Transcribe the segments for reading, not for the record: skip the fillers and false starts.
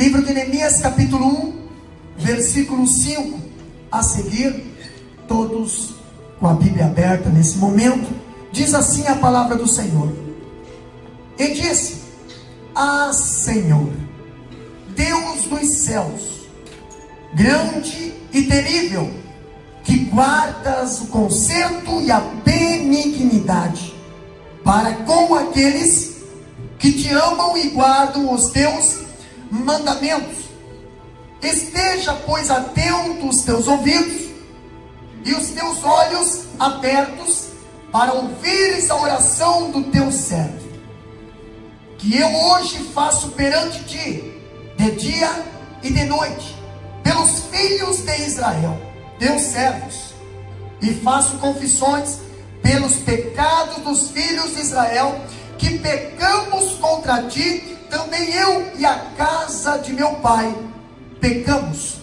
Livro de Neemias, capítulo 1, versículo 5 a seguir, todos com a Bíblia aberta nesse momento. Diz assim a palavra do Senhor: e disse: ah, Senhor, Deus dos céus, grande e terrível, que guardas o conserto e a benignidade para com aqueles que te amam e guardam os teus mandamentos. Esteja, pois, atento os teus ouvidos e os teus olhos abertos para ouvires a oração do teu servo, que eu hoje faço perante ti, de dia e de noite, pelos filhos de Israel, teus servos, e faço confissões pelos pecados dos filhos de Israel, que pecamos contra ti, também eu e a casa de meu pai pecamos.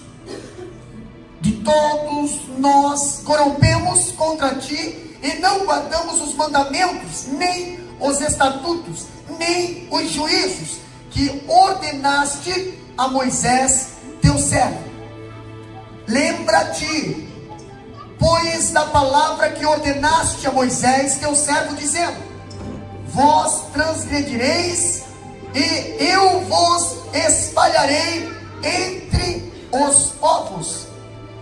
De todos nós corrompemos contra ti, e não guardamos os mandamentos, nem os estatutos, nem os juízos que ordenaste a Moisés teu servo. Lembra-te, pois, da palavra que ordenaste a Moisés teu servo, dizendo: vós transgredireis, e eu vos espalharei entre os povos,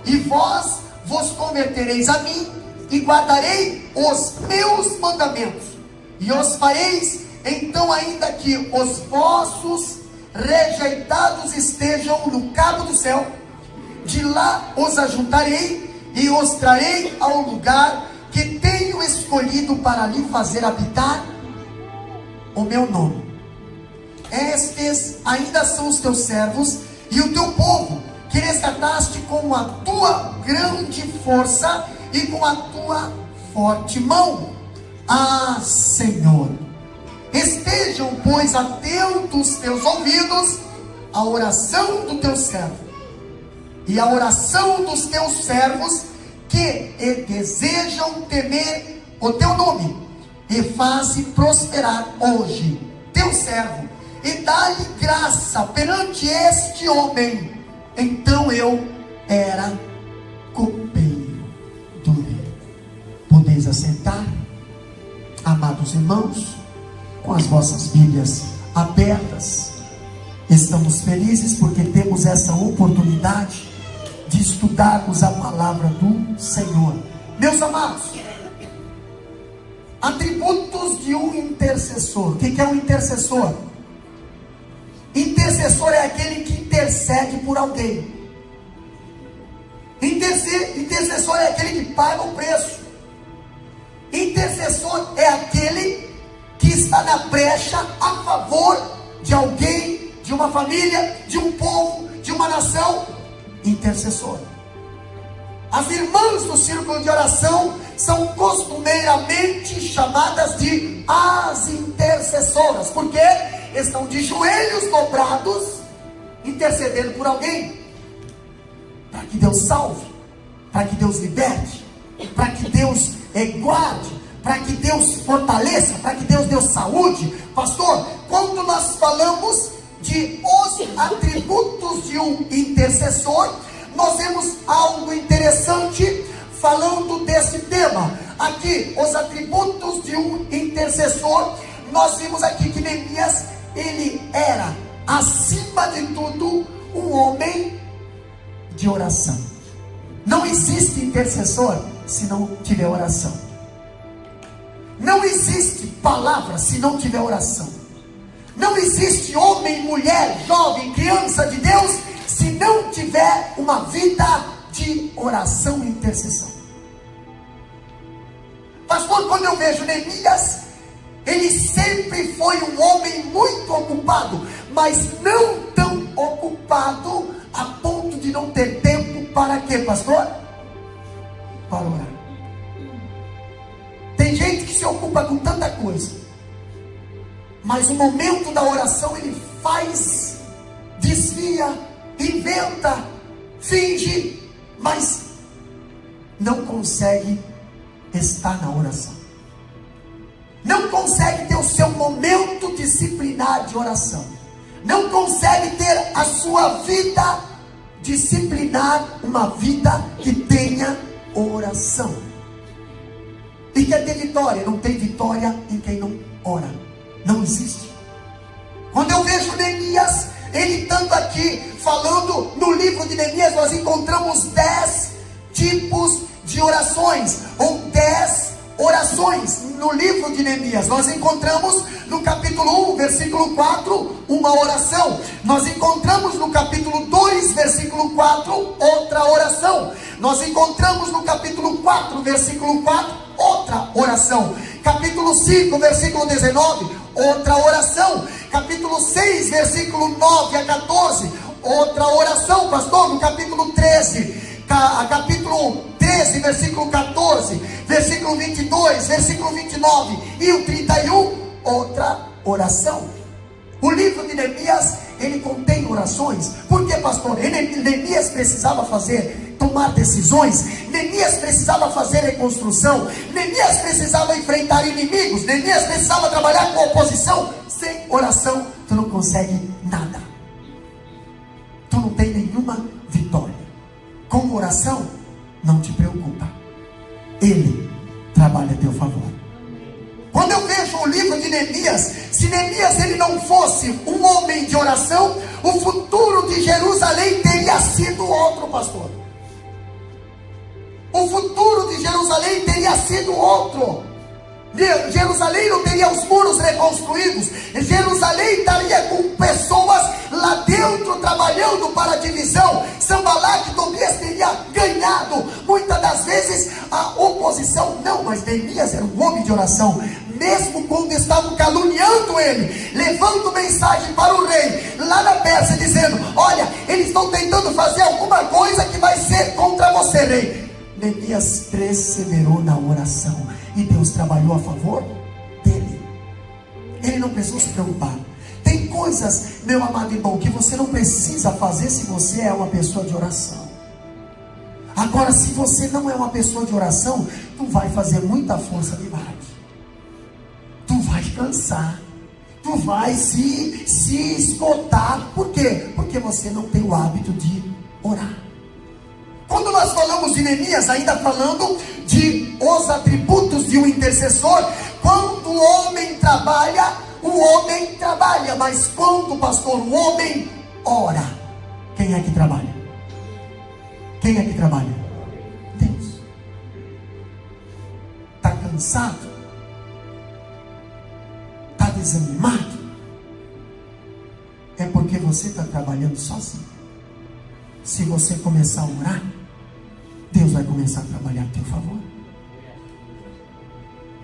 e vós vos convertereis a mim, e guardarei os meus mandamentos, e os fareis. Então, ainda que os vossos rejeitados estejam no cabo do céu, de lá os ajuntarei e os trarei ao lugar que tenho escolhido para lhe fazer habitar o meu nome. Estes ainda são os teus servos e o teu povo, que resgataste com a tua grande força e com a tua forte mão. Ah, Senhor, estejam, pois, atentos teus ouvidos à oração do teu servo e à oração dos teus servos, que desejam temer o teu nome, e faze prosperar hoje teu servo, e dá-lhe graça perante este homem. Então eu era copeiro do rei. Podeis assentar, amados irmãos, com as vossas Bíblias abertas. Estamos felizes porque temos essa oportunidade de estudarmos a palavra do Senhor. Meus amados, atributos de um intercessor. O que é um intercessor? Intercessor é aquele que intercede por alguém. Intercessor é aquele que paga o preço. Intercessor é aquele que está na brecha a favor de alguém, de uma família, de um povo, de uma nação. Intercessor. As irmãs do círculo de oração são costumeiramente chamadas de as intercessoras, porque estão de joelhos dobrados, intercedendo por alguém, para que Deus salve, para que Deus liberte, para que Deus guarde, para que Deus fortaleça, para que Deus dê saúde. Pastor, quando nós falamos de os atributos de um intercessor, nós vemos algo interessante falando desse tema. Aqui, os atributos de um intercessor, nós vimos aqui que Neemias, ele era, acima de tudo, um homem de oração. Não existe intercessor se não tiver oração. Não existe palavra se não tiver oração. Não existe homem, mulher, jovem, criança de Deus, se não tiver uma vida de oração e intercessão. Pastor, quando eu vejo Neemias, ele sempre foi um homem muito ocupado, mas não tão ocupado a ponto de não ter tempo para quê, pastor? Para orar. Tem gente que se ocupa com tanta coisa, mas o momento da oração ele faz, desvia, inventa, finge, mas não consegue estar na oração. Não consegue ter o seu momento disciplinar de oração. não consegue ter a sua vida disciplinar, uma vida que tenha oração. E quer ter vitória? Não tem vitória em quem não ora. Não existe. Quando eu vejo Neemias, ele estando aqui falando no livro de Neemias, nós encontramos 10 tipos de orações, ou 10 orações no livro de Neemias. Nós encontramos no capítulo 1, versículo 4, uma oração. Nós encontramos no capítulo 2, versículo 4, outra oração. Nós encontramos no capítulo 4, versículo 4, outra oração. Capítulo 5, versículo 19, outra oração. Capítulo 6, versículo 9 a 14, outra oração, pastor. No capítulo 13, capítulo 13, versículo 14, versículo 22, versículo 29 e o 31, outra oração. O livro de Neemias, ele contém orações. Por que, pastor? Neemias precisava tomar decisões. Neemias precisava fazer reconstrução. Neemias precisava enfrentar inimigos. Neemias precisava trabalhar com oposição. Sem oração, tu não consegue nada. Tu não tem nenhuma vitória. Com oração, não te preocupa. Ele trabalha a teu favor. Quando eu vejo o livro de Neemias, se Neemias ele não fosse um homem de oração, o futuro de Jerusalém teria sido outro, pastor. O futuro de Jerusalém teria sido outro. Jerusalém não teria os muros reconstruídos. Jerusalém estaria com pessoas lá dentro trabalhando para a divisão. Sanballat e Tobias teria ganhado. Muitas das vezes a oposição não, mas Neemias era um homem de oração. Mesmo quando estavam caluniando ele, levando mensagem para o rei lá na Pérsia, dizendo: olha, eles estão tentando fazer alguma coisa que vai ser contra você, rei. Neemias perseverou na oração e Deus trabalhou a favor dele. Ele não precisou se preocupar. Tem coisas, meu amado irmão, que você não precisa fazer se você é uma pessoa de oração. Agora, se você não é uma pessoa de oração, tu vai fazer muita força de vontade. Tu vai cansar. Tu vai se esgotar. Por quê? Porque você não tem o hábito de orar. Quando nós falamos de Neemias, ainda falando de os atributos de um intercessor, quando o homem trabalha, mas quando, pastor, o homem ora, quem é que trabalha? Quem é que trabalha? Deus. Está cansado? Está desanimado? É porque você está trabalhando sozinho. Se você começar a orar, Deus vai começar a trabalhar a teu favor.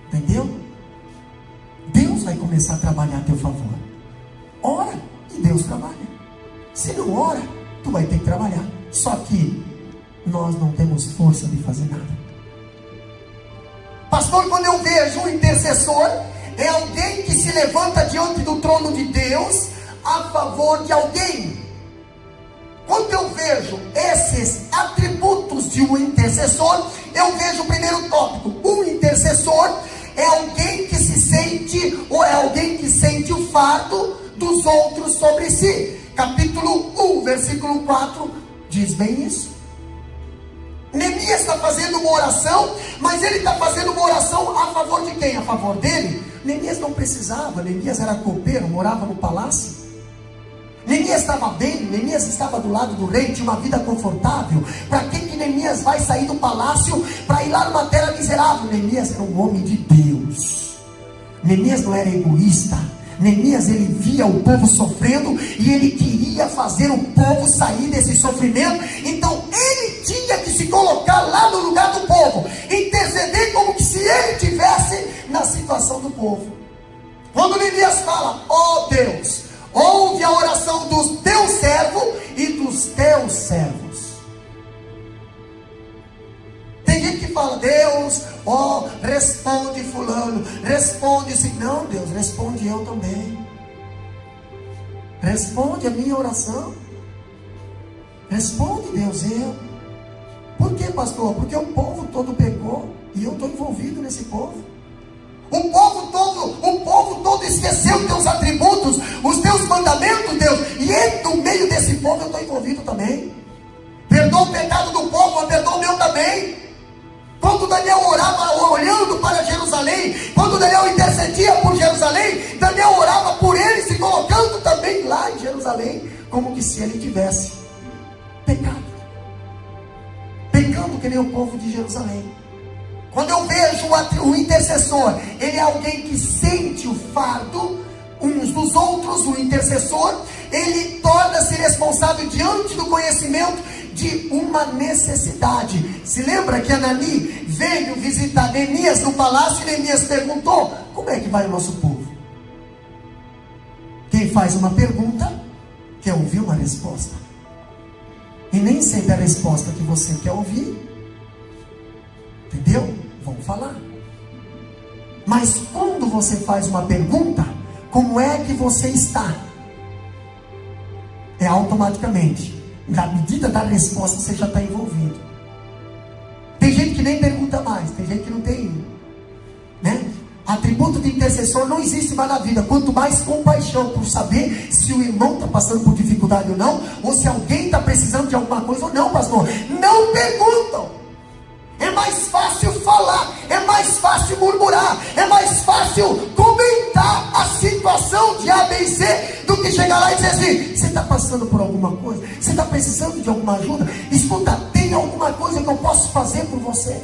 Entendeu? Deus vai começar a trabalhar a teu favor. Ora e Deus trabalha. Se não ora, tu vai ter que trabalhar. Só que nós não temos força de fazer nada. Pastor, quando eu vejo um intercessor, é alguém que se levanta diante do trono de Deus a favor de alguém. Quando eu vejo esses atributos de um intercessor, eu vejo o primeiro tópico. Um intercessor é alguém que se sente, ou é alguém que sente o fardo dos outros sobre si. Capítulo 1, versículo 4, diz bem isso. Neemias está fazendo uma oração, mas ele está fazendo uma oração a favor de quem? A favor dele? Neemias não precisava. Neemias era copeiro, morava no palácio. Neemias estava bem, Neemias estava do lado do rei, tinha uma vida confortável. Para que Neemias vai sair do palácio para ir lá numa terra miserável? Neemias era um homem de Deus. Neemias não era egoísta. Neemias, ele via o povo sofrendo e ele queria fazer o povo sair desse sofrimento. Então ele tinha que se colocar lá no lugar do povo, interceder como que se ele estivesse na situação do povo. Quando Neemias fala: ó Deus, ouve a oração dos teus servos e dos teus servos. Tem gente que fala: Deus, ó, responde fulano, responde assim. Não, Deus, responde eu também. Responde a minha oração. Responde, Deus, eu. Por que, pastor? Porque o povo todo pecou e eu estou envolvido nesse povo. O povo todo mundo esqueceu os teus atributos, os teus mandamentos, Deus. E no meio desse povo eu estou envolvido também. Perdoa o pecado do povo, mas perdoa o meu também. Quando Daniel orava olhando para Jerusalém, quando Daniel intercedia por Jerusalém, Daniel orava por ele, se colocando também lá em Jerusalém, como que se ele tivesse pecado, pecando que nem o povo de Jerusalém. Quando eu vejo o intercessor, ele é alguém que sente o fardo uns dos outros. O intercessor, ele torna-se responsável diante do conhecimento de uma necessidade. Se lembra que Anani veio visitar Neemias no palácio e Neemias perguntou: como é que vai o nosso povo? Quem faz uma pergunta quer ouvir uma resposta, e nem sempre a resposta que você quer ouvir, entendeu? Vão falar. Mas quando você faz uma pergunta, como é que você está? É automaticamente, na medida da resposta, você já está envolvido. Tem gente que nem pergunta mais, tem gente que não tem, né? Atributo de intercessor não existe mais na vida. Quanto mais compaixão por saber se o irmão está passando por dificuldade ou não, ou se alguém está precisando de alguma coisa ou não, pastor. Não perguntam. É mais fácil falar, é mais fácil murmurar, é mais fácil comentar a situação de A, B e C, do que chegar lá e dizer assim: você está passando por alguma coisa? Você está precisando de alguma ajuda? Escuta, tem alguma coisa que eu posso fazer por você?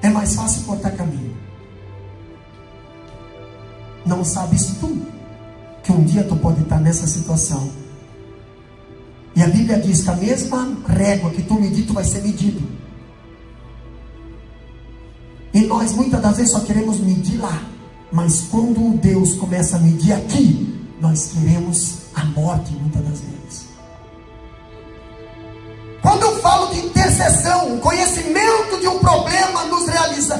É mais fácil cortar caminho. Não sabes tu que um dia tu pode estar nessa situação, e a Bíblia diz que a mesma régua que tu medir, tu vai ser medido. E nós muitas das vezes só queremos medir lá, mas quando Deus começa a medir aqui, nós queremos a morte muitas das vezes. Quando eu falo de intercessão, o conhecimento de um problema nos realiza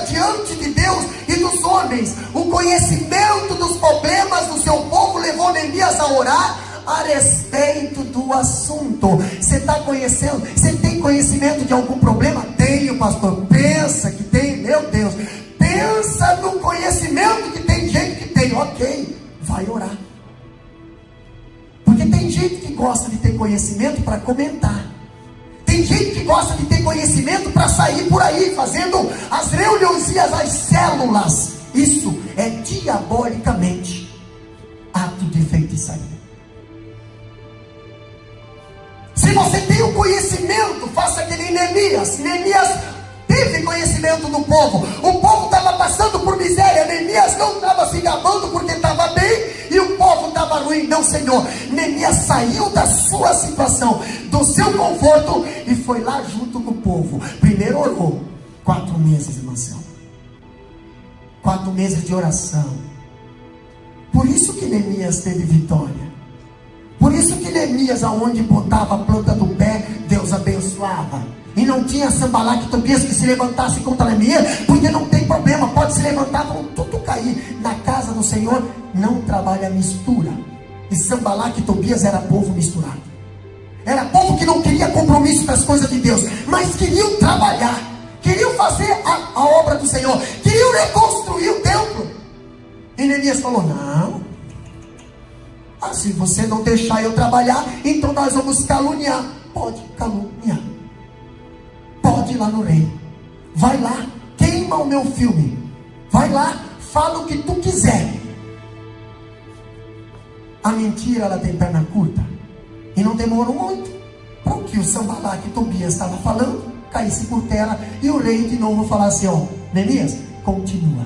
diante de Deus e dos homens. O conhecimento dos problemas do seu povo levou Neemias a orar a respeito do assunto. Você está conhecendo? Você tem conhecimento de algum problema? Tenho, pastor. Pensa que tem, meu Deus. Pensa no conhecimento que tem gente que tem. Ok, vai orar. Porque tem gente que gosta de ter conhecimento para comentar. Tem gente que gosta de ter conhecimento para sair por aí fazendo as reuniõezinhas, as células. Isso é diabolicamente ato de feitiçaria. Se você tem o conhecimento, faça que nem Neemias. Neemias teve conhecimento do povo. O povo estava passando por miséria. Neemias não estava se gabando porque estava bem e o povo estava ruim. Não, Senhor. Neemias saiu da sua situação, do seu conforto, e foi lá junto com o povo. Primeiro orou 4 meses, irmãos. 4 meses de oração. Por isso que Neemias teve vitória. Por isso que Neemias, aonde botava a planta do pé, Deus abençoava. E não tinha Sanbalat e Tobias que se levantasse contra Neemias, porque não tem problema, pode se levantar, vão tudo cair. Na casa do Senhor não trabalha mistura. E Sanbalat e Tobias era povo misturado. Era povo que não queria compromisso com as coisas de Deus, mas queriam trabalhar, queriam fazer a obra do Senhor, queriam reconstruir o templo. E Neemias falou: não. Se você não deixar eu trabalhar, então nós vamos caluniar. Pode caluniar. Pode ir lá no rei. Vai lá, queima o meu filme. Vai lá, fala o que tu quiser. A mentira, ela tem perna curta. E não demorou muito para o que o Sanbalat e Tobias estava falando caísse por terra, e o rei de novo falasse: ó, Neemias, continua.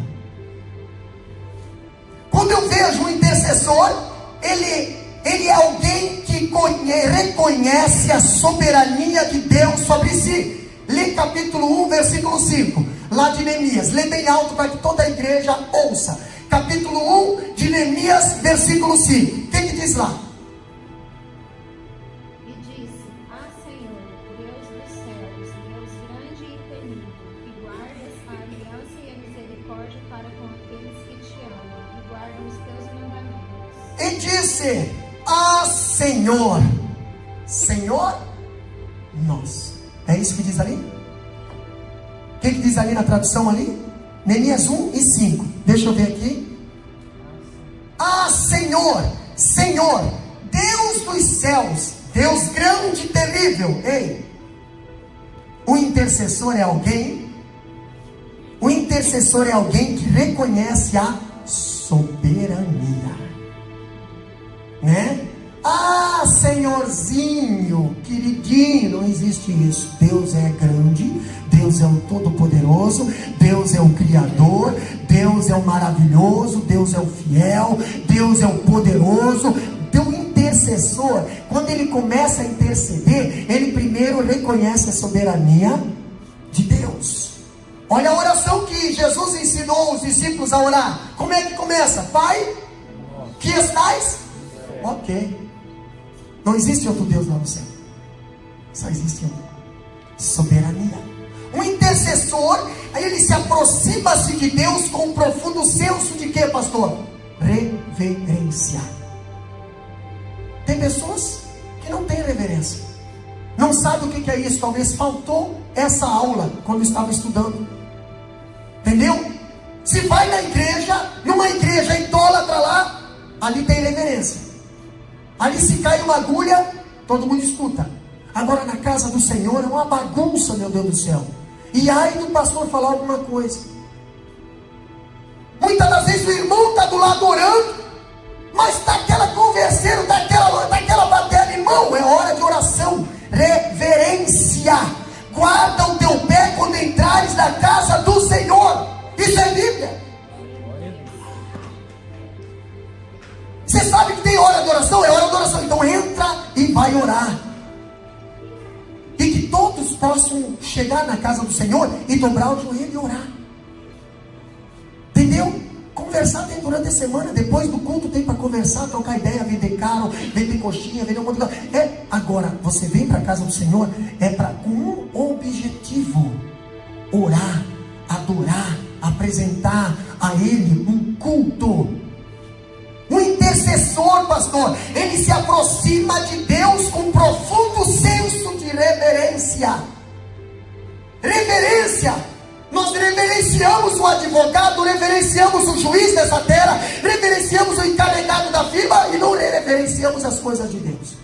Quando eu vejo um intercessor, ele é alguém que reconhece a soberania de Deus sobre si. Lê capítulo 1, versículo 5, lá de Neemias. Lê bem alto para que toda a igreja ouça. Capítulo 1 de Neemias, versículo 5. O que diz lá? E disse: Ah, Senhor, Deus dos céus, Deus grande e temível, que guardas a aliança e a misericórdia para com aqueles que te amam e guardam os teus mandamentos. E disse: Ah, Senhor, Senhor nosso. É isso que diz ali? O que diz ali na tradução ali? Neemias 1 e 5. Deixa eu ver aqui. Ah, Senhor, Senhor, Deus dos céus, Deus grande e terrível. Ei, o intercessor é alguém. O intercessor é alguém que reconhece a soberania, né? Ah, Senhorzinho, queridinho, não existe isso. Deus é grande, Deus é o Todo-Poderoso, Deus é o Criador, Deus é o maravilhoso, Deus é o fiel, Deus é o poderoso. O intercessor, quando ele começa a interceder, ele primeiro reconhece a soberania de Deus. Olha a oração que Jesus ensinou os discípulos a orar. Como é que começa? Pai, que estais? Ok. Não existe outro Deus lá no céu. Só existe um. Soberania. Um intercessor, aí ele se aproxima-se de Deus com um profundo senso de quê, pastor? Reverência. Tem pessoas que não têm reverência. Não sabe o que é isso. Talvez faltou essa aula quando estava estudando. Entendeu? Se vai na igreja, numa igreja idólatra lá, ali tem reverência. Ali se cai uma agulha, todo mundo escuta. Agora na casa do Senhor é uma bagunça, meu Deus do céu. E ai do pastor falar alguma coisa. Muitas das vezes o irmão está do lado orando, mas está aquela converseira, daquela batalha. Irmão, é hora de oração. Reverência. Guarda o teu pé quando entrares na casa do Senhor. Isso é Bíblia. Você sabe que tem hora de oração? É hora de oração. Então entra e vai orar. E que todos possam chegar na casa do Senhor e dobrar o joelho e orar. Entendeu? Conversar tem durante a semana. Depois do culto tem para conversar, trocar ideia, vender carro, vender coxinha, vender um monte de coisa. Agora, você vem para a casa do Senhor, com um objetivo: orar, adorar, apresentar a Ele um culto. O intercessor, pastor, ele se aproxima de Deus com profundo senso de reverência. Reverência. Nós reverenciamos o advogado, reverenciamos o juiz dessa terra, reverenciamos o encarregado da firma e não reverenciamos as coisas de Deus.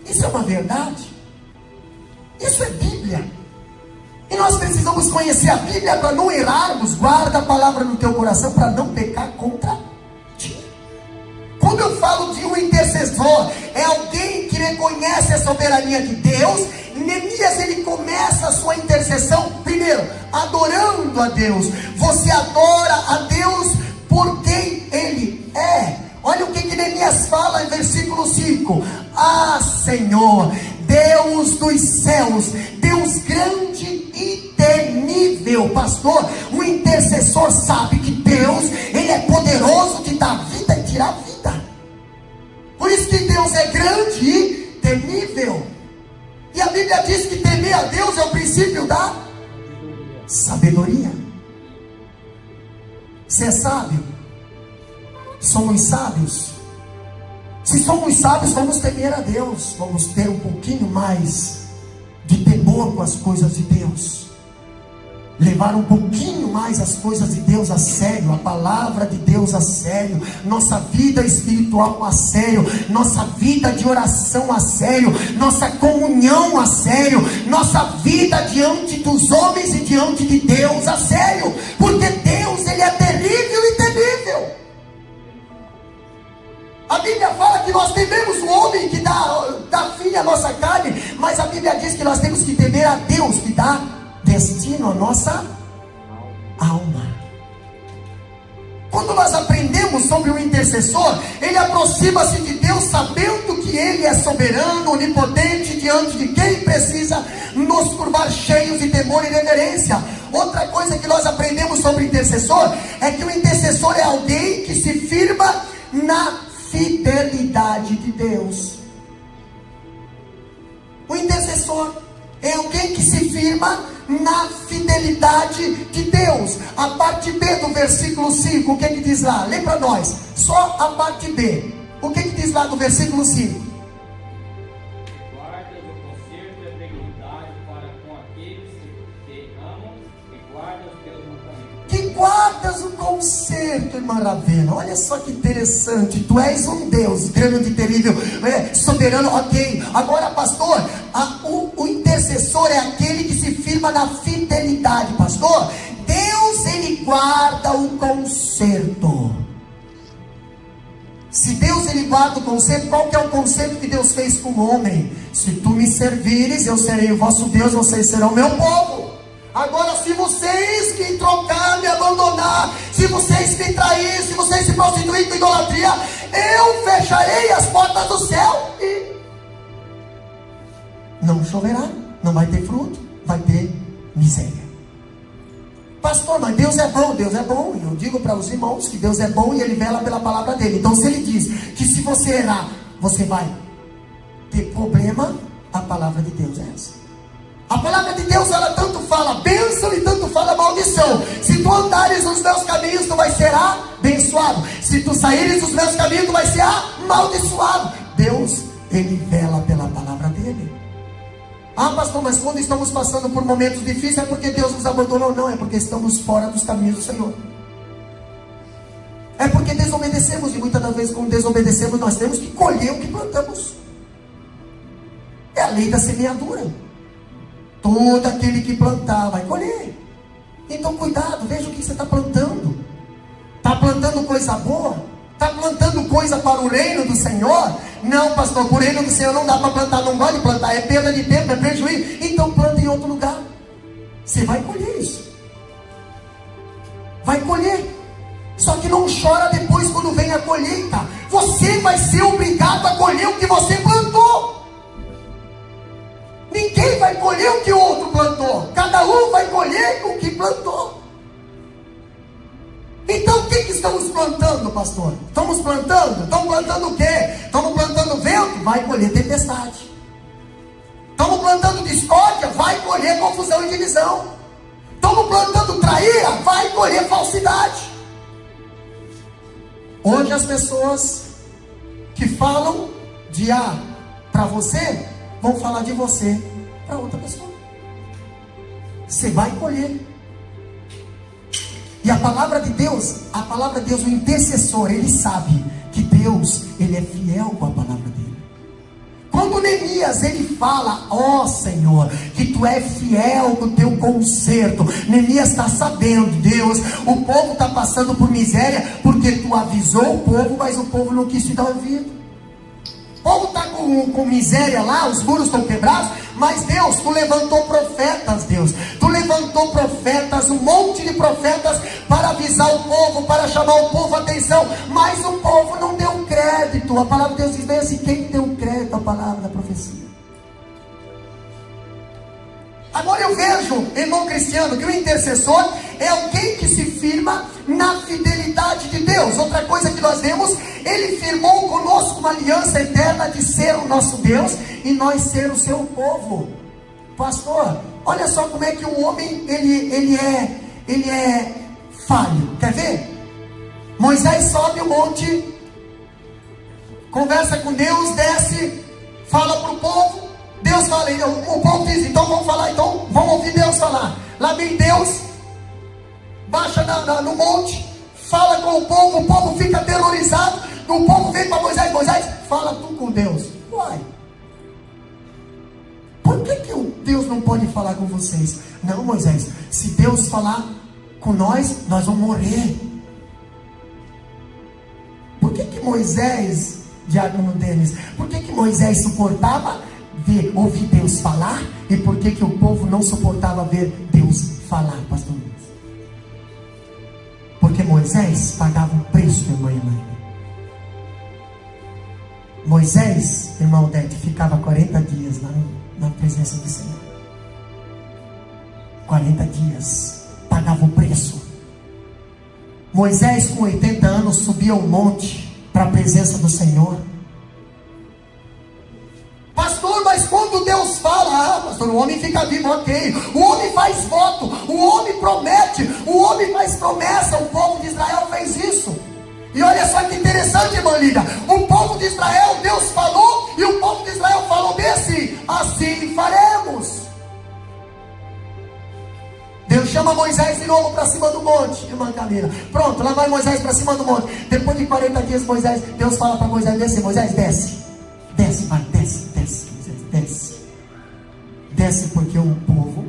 Isso é uma verdade. Isso é Bíblia. E nós precisamos conhecer a Bíblia para não errarmos. Guarda a palavra no teu coração para não pecar contra ti. Quando eu falo de um intercessor, é alguém que reconhece a soberania de Deus. Neemias, ele começa a sua intercessão primeiro adorando a Deus. Você adora a Deus por quem Ele é. Olha o que Neemias fala em versículo 5. Ah, Senhor, Deus dos céus, Deus grande e temível. Pastor, o intercessor sabe que Deus, Ele é poderoso de dar vida e tirar vida. Por isso que Deus é grande e temível. E a Bíblia diz que temer a Deus é o princípio da sabedoria. Você é sábio? Somos sábios? Se somos sábios, vamos temer a Deus. Vamos ter um pouquinho mais de temor com as coisas de Deus. Levar um pouquinho mais as coisas de Deus a sério, a palavra de Deus a sério, nossa vida espiritual a sério, nossa vida de oração a sério, nossa comunhão a sério, nossa vida diante dos homens e diante de Deus a sério, porque Deus, Ele é terrível e temível. A Bíblia fala que nós tememos o homem que dá fim à nossa carne, mas a Bíblia diz que nós temos que temer a Deus que dá destino à nossa alma. Quando nós aprendemos sobre o intercessor, ele aproxima-se de Deus sabendo que Ele é soberano, onipotente, diante de quem precisa nos curvar cheios de temor e reverência. Outra coisa que nós aprendemos sobre o intercessor é que o intercessor é alguém que se firma na fidelidade de Deus. O intercessor é alguém que se firma na fidelidade de Deus. A parte B do versículo 5, o que que diz lá? Lê para nós, só a parte B. O que que diz lá do versículo 5? Guarda o conserto e a benignidade para com aqueles que te amam e guardas o conserto, irmã Ravena. Olha só que interessante. Tu és um Deus grande, terrível, soberano. Ok, agora pastor, o intercessor é aquele que se firma na fidelidade. Pastor, Deus, ele guarda o conserto. Se Deus, ele guarda o conserto, qual que é o conserto que Deus fez com o homem? Se tu me servires, eu serei o vosso Deus, vocês serão meu povo. Agora, se vocês me trocar, me abandonar, se vocês me trair, se vocês se prostituírem com idolatria, eu fecharei as portas do céu e não choverá, não vai ter fruto, vai ter miséria. Pastor, mas Deus é bom. Deus é bom, e eu digo para os irmãos que Deus é bom e Ele vela pela palavra dele. Então, se Ele diz que se você errar, você vai ter problema, a palavra de Deus é essa. A palavra de Deus, ela tanto fala bênção e tanto fala maldição. Se tu andares nos meus caminhos, tu vai ser abençoado. Se tu saíres dos meus caminhos, tu vai ser amaldiçoado. Deus, ele vela pela palavra dele. Ah, pastor, mas quando estamos passando por momentos difíceis, é porque Deus nos abandonou? Não, é porque estamos fora dos caminhos do Senhor. É porque desobedecemos, e muitas das vezes, quando desobedecemos, nós temos que colher o que plantamos. É a lei da semeadura. Todo aquele que plantar vai colher. Então cuidado, veja o que você está plantando. Está plantando coisa boa? Está plantando coisa para o reino do Senhor? Não, pastor, para o reino do Senhor não dá para plantar, não pode plantar, é perda de tempo, é prejuízo. Então planta em outro lugar. Você vai colher isso. Vai colher. Só que não chora depois quando vem a colheita. Você vai ser obrigado a colher o que você plantou. Ninguém vai colher o que o outro plantou. Cada um vai colher o que plantou. Então o que estamos plantando, pastor? Estamos plantando o quê? Estamos plantando vento? Vai colher tempestade. Estamos plantando discórdia? Vai colher confusão e divisão. Estamos plantando traíra? Vai colher falsidade. Hoje as pessoas que falam de A para você, vão falar de você para outra pessoa. Você vai colher. E a palavra de Deus, o intercessor, ele sabe que Deus, ele é fiel com a palavra dele. Quando Neemias, ele fala, ó Senhor, que tu é fiel no teu conserto. Neemias está sabendo, Deus, o povo está passando por miséria, porque tu avisou o povo, mas o povo não quis te dar ouvido. O povo está com miséria lá, os muros estão quebrados, mas Deus, tu levantou profetas, Deus. Tu levantou profetas, um monte de profetas para avisar o povo, para chamar o povo a atenção, mas o povo não deu crédito. A palavra de Deus diz bem assim, quem deu crédito à palavra da profecia? Agora eu vejo, irmão Cristiano, que o intercessor é alguém que se firma na fidelidade de Deus. Outra coisa que nós vemos, ele firmou conosco uma aliança eterna de ser o nosso Deus e nós ser o seu povo. Pastor, olha só como é que o homem ele é falho. Quer ver? Moisés sobe o monte, conversa com Deus, desce, fala para o povo. Deus fala, o povo diz, então vamos falar, então vamos ouvir Deus falar. Lá vem Deus, baixa no monte, fala com o povo fica aterrorizado. O povo vem para Moisés, fala tu com Deus. Uai, por que Deus não pode falar com vocês? Não, Moisés, se Deus falar com nós vamos morrer. Por que Moisés, Diácono Denis, por que Moisés suportava ouvir Deus falar, e por que o povo não suportava ver Deus falar, pastor Luiz? Porque Moisés pagava um preço, irmã Elaine. Moisés, irmão Odete, ficava 40 dias lá na presença do Senhor. 40 dias, pagava o preço. Moisés, com 80 anos, subia um monte para a presença do Senhor. Pastor, mas quando Deus fala, pastor, o homem fica vivo, ok. O homem faz voto, o homem promete, o homem faz promessa. O povo de Israel fez isso. E olha só que interessante, irmã Lídia. O povo de Israel, Deus falou, e o povo de Israel falou bem assim faremos. Deus chama chama Moisés de novo para cima do monte, irmã Camila. Pronto, lá vai Moisés para cima do monte. Depois de 40 dias, Deus fala para Moisés descer. Moisés, desce. Desce, vai, desce, Moisés, desce. Desce porque o povo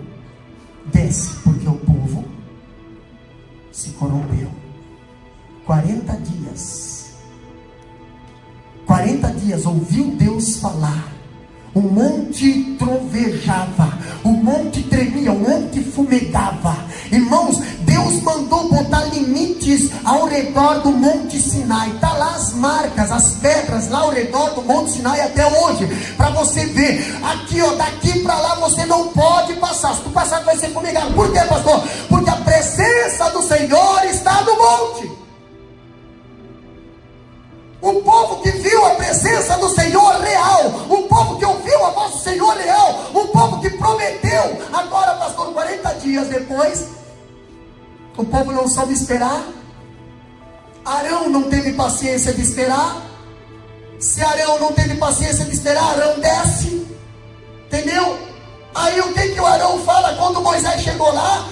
se corrompeu. 40 dias ouviu Deus falar. O monte trovejava, o monte tremia, o monte fumegava. Irmãos, Deus mandou botar limites ao redor do monte Sinai. Está lá as marcas, as pedras lá ao redor do monte Sinai até hoje, para você ver. Aqui, ó, daqui para lá você não pode passar. Se tu passar vai ser fumegado. Por quê, pastor? Porque a presença do Senhor está no monte. O povo que viu a presença do Senhor real, o povo que ouviu a voz do Senhor real, o povo que prometeu. Agora, pastor, 40 dias depois, o povo não soube esperar. Arão não teve paciência de esperar. Se Arão não teve paciência de esperar, Arão desce. Entendeu? Aí o que o Arão fala quando Moisés chegou lá?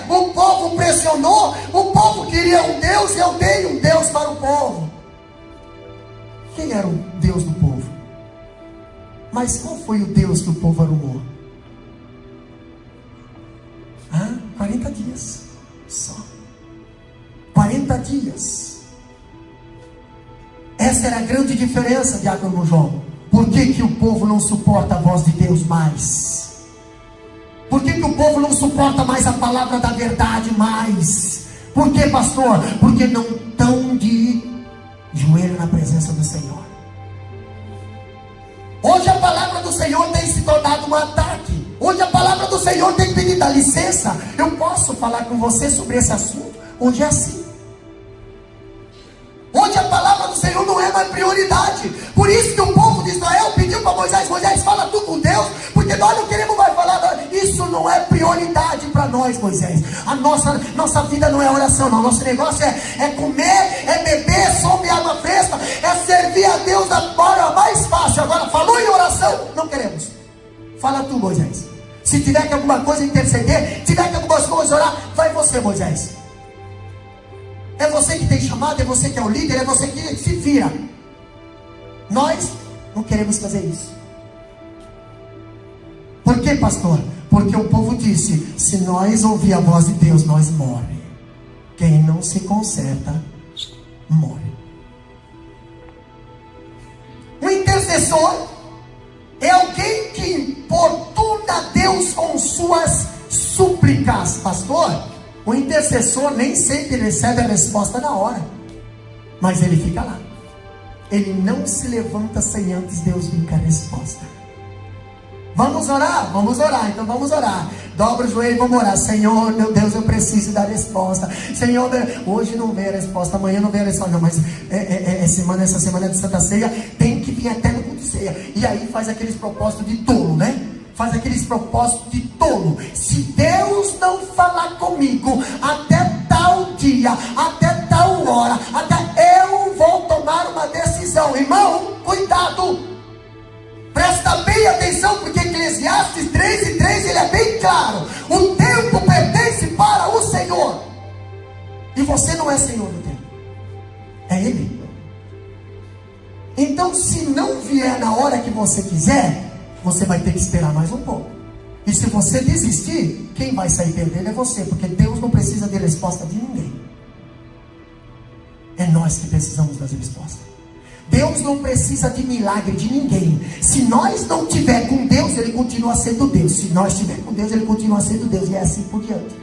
O povo pressionou, o povo queria um Deus, eu dei um Deus para o povo. Quem era o Deus do povo? Mas qual foi o Deus que o povo arrumou? 40 dias só. 40 dias. Essa era a grande diferença, diácono João. Por que o povo não suporta a voz de Deus mais? Por que o povo não suporta mais a palavra da verdade mais? Por que, pastor? Porque não estão de joelho na presença do Senhor. Hoje a palavra do Senhor tem se tornado um ataque. Hoje a palavra do Senhor tem pedido a licença. Eu posso falar com você sobre esse assunto? Hoje é assim. Hoje a palavra do Senhor não é mais prioridade. Por isso que o povo de Israel pediu para Moisés: Moisés, fala tu com Deus, porque nós não queremos mais falar. Isso não é prioridade para nós, Moisés. A nossa vida não é oração, não. Nosso negócio é comer, é beber, sob água fresca, é servir a Deus da forma mais fácil. Agora, falou em oração, não queremos. Fala tu, Moisés. Se tiver que alguma coisa interceder, tiver que algumas coisas orar, vai você, Moisés. É você que tem chamado, é você que é o líder, é você que se vira. Nós não queremos fazer isso. Por quê, pastor? Porque o povo disse: se nós ouvir a voz de Deus, nós morre. Quem não se conserta, morre. O intercessor é alguém que importuna Deus com suas súplicas. Pastor, o intercessor nem sempre recebe a resposta na hora, mas ele fica lá. Ele não se levanta sem antes Deus vir com a resposta. Vamos orar? Vamos orar, então vamos orar. Dobra o joelho e vamos orar. Senhor, meu Deus, eu preciso da resposta. Senhor, hoje não veio a resposta, amanhã não veio a resposta, não, mas essa semana de Santa Ceia tem que vir até no culto de ceia. E aí faz aqueles propósitos de tolo, né? Faz aqueles propósitos de tolo. Se Deus não falar comigo até tal dia, até tal hora, até eu vou tomar uma decisão. Irmão, cuidado. Presta bem atenção, porque Eclesiastes 3:3 ele é bem claro. O tempo pertence para o Senhor. E você não é Senhor do tempo. É Ele. Então, se não vier na hora que você quiser, você vai ter que esperar mais um pouco. E se você desistir, quem vai sair perdendo é você, porque Deus não precisa de resposta de ninguém. É nós que precisamos das respostas. Deus não precisa de milagre de ninguém. Se nós não tiver com Deus, Ele continua sendo Deus. Se nós estiver com Deus, Ele continua sendo Deus. E é assim por diante.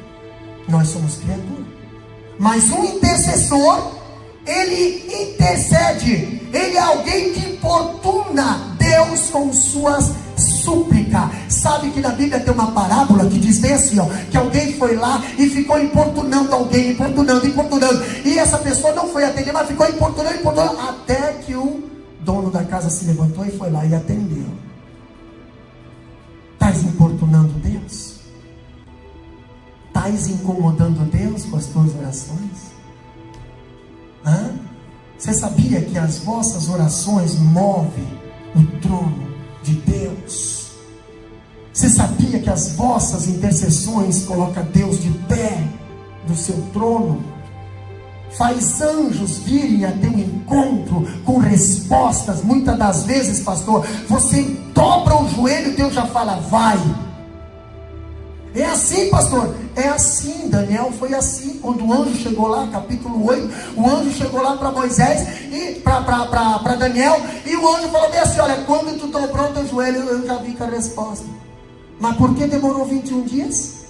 Nós somos criaturas. Mas um intercessor, ele intercede. Ele é alguém que importuna Deus com suas súplicas. Sabe que na Bíblia tem uma parábola que diz bem assim, ó, que alguém foi lá e ficou importunando alguém, importunando. E essa pessoa não foi atender, mas ficou importunando, até que o dono da casa se levantou e foi lá e atendeu. Estás importunando Deus? Estás incomodando Deus com as tuas orações? Você sabia que as vossas orações movem o trono de Deus? Você sabia sabia que as vossas intercessões colocam Deus de pé do seu trono? Faz anjos virem a teu encontro com respostas. Muitas das vezes, pastor, você dobra o joelho, Deus já fala, vai. É assim, pastor? É assim. Daniel foi assim. Quando o anjo chegou lá, capítulo 8, o anjo chegou lá para Moisés e para Daniel, e o anjo falou bem assim: olha, quando tu dobrou o teu joelho, eu já vi com a resposta. Mas por que demorou 21 dias?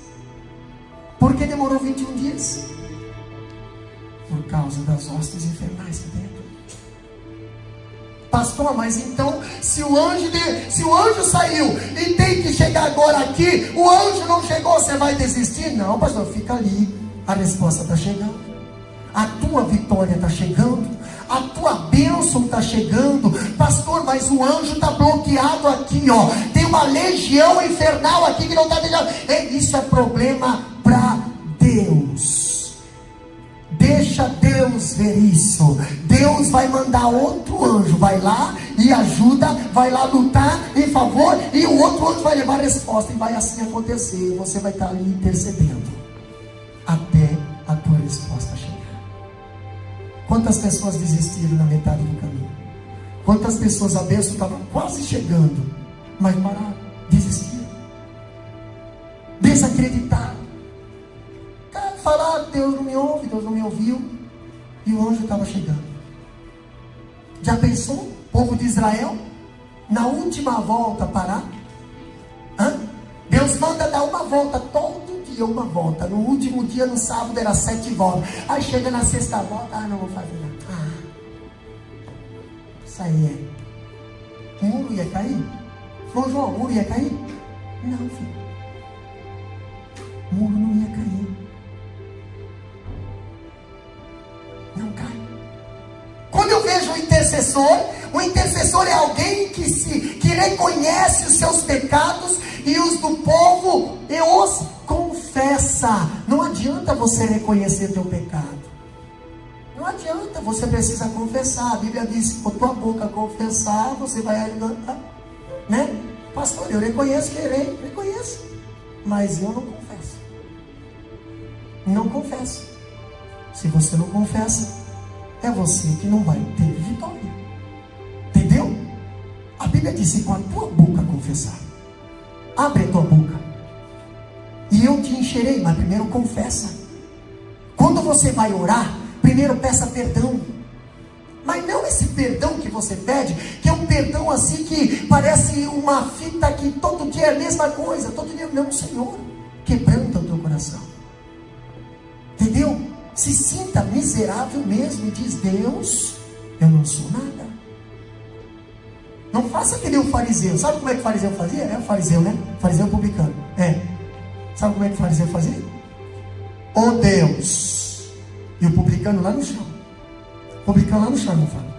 Por que demorou 21 dias? Por causa das hostes infernais que dentro. Pastor, mas então, se o anjo saiu e tem que chegar agora aqui, o anjo não chegou, você vai desistir? Não, pastor, fica ali, a resposta está chegando, a tua vitória está chegando, a tua bênção está chegando. Pastor, mas o anjo está bloqueado aqui, ó. Tem uma legião infernal aqui que não está deixando. Isso é problema para Deus. Deixa Deus ver isso. Deus vai mandar outro anjo, vai lá e ajuda, vai lá lutar em favor, e o outro anjo vai levar a resposta, e vai assim acontecer. Você vai estar ali intercedendo até a tua resposta chegar. Quantas pessoas desistiram na metade do caminho? Quantas pessoas, a bênção estava quase chegando, mas pararam, desistiram, desacreditaram, falaram, Deus não me ouve, Deus não me ouviu, e o anjo estava chegando. Já pensou? O povo de Israel, na última volta, parar? Deus manda dar uma volta, todo dia uma volta. No último dia, no sábado, era 7 voltas. Aí chega na sexta volta, não vou fazer nada. Isso aí o muro ia cair? Ô João, o muro ia cair? Não, filho, o muro não ia cair. Não cai. Quando eu vejo o intercessor é alguém que reconhece os seus pecados e os do povo e os confessa. Não adianta você reconhecer teu pecado, não adianta, você precisa confessar. A Bíblia diz: com a tua boca confessar, você vai alimentar, né? Pastor, eu reconheço que errei, reconheço, mas eu não confesso. Não confesso. Se você não confessa, é você que não vai ter vitória. Entendeu? A Bíblia diz: com a tua boca confessar. Abre a tua boca e eu te encherei. Mas primeiro confessa. Quando você vai orar, primeiro peça perdão. Mas não esse perdão que você pede, que é um perdão assim que parece uma fita que todo dia é a mesma coisa, todo dia. Não, Senhor, quebranta o teu coração. Entendeu? Se sinta miserável mesmo e diz: Deus, eu não sou nada. Não faça que nem o fariseu. Sabe como é que o fariseu fazia? É o fariseu, né? Fariseu publicano. Sabe como é que o fariseu fazia? Oh Deus. E o publicano lá no chão. O publicano lá no chão, não fala.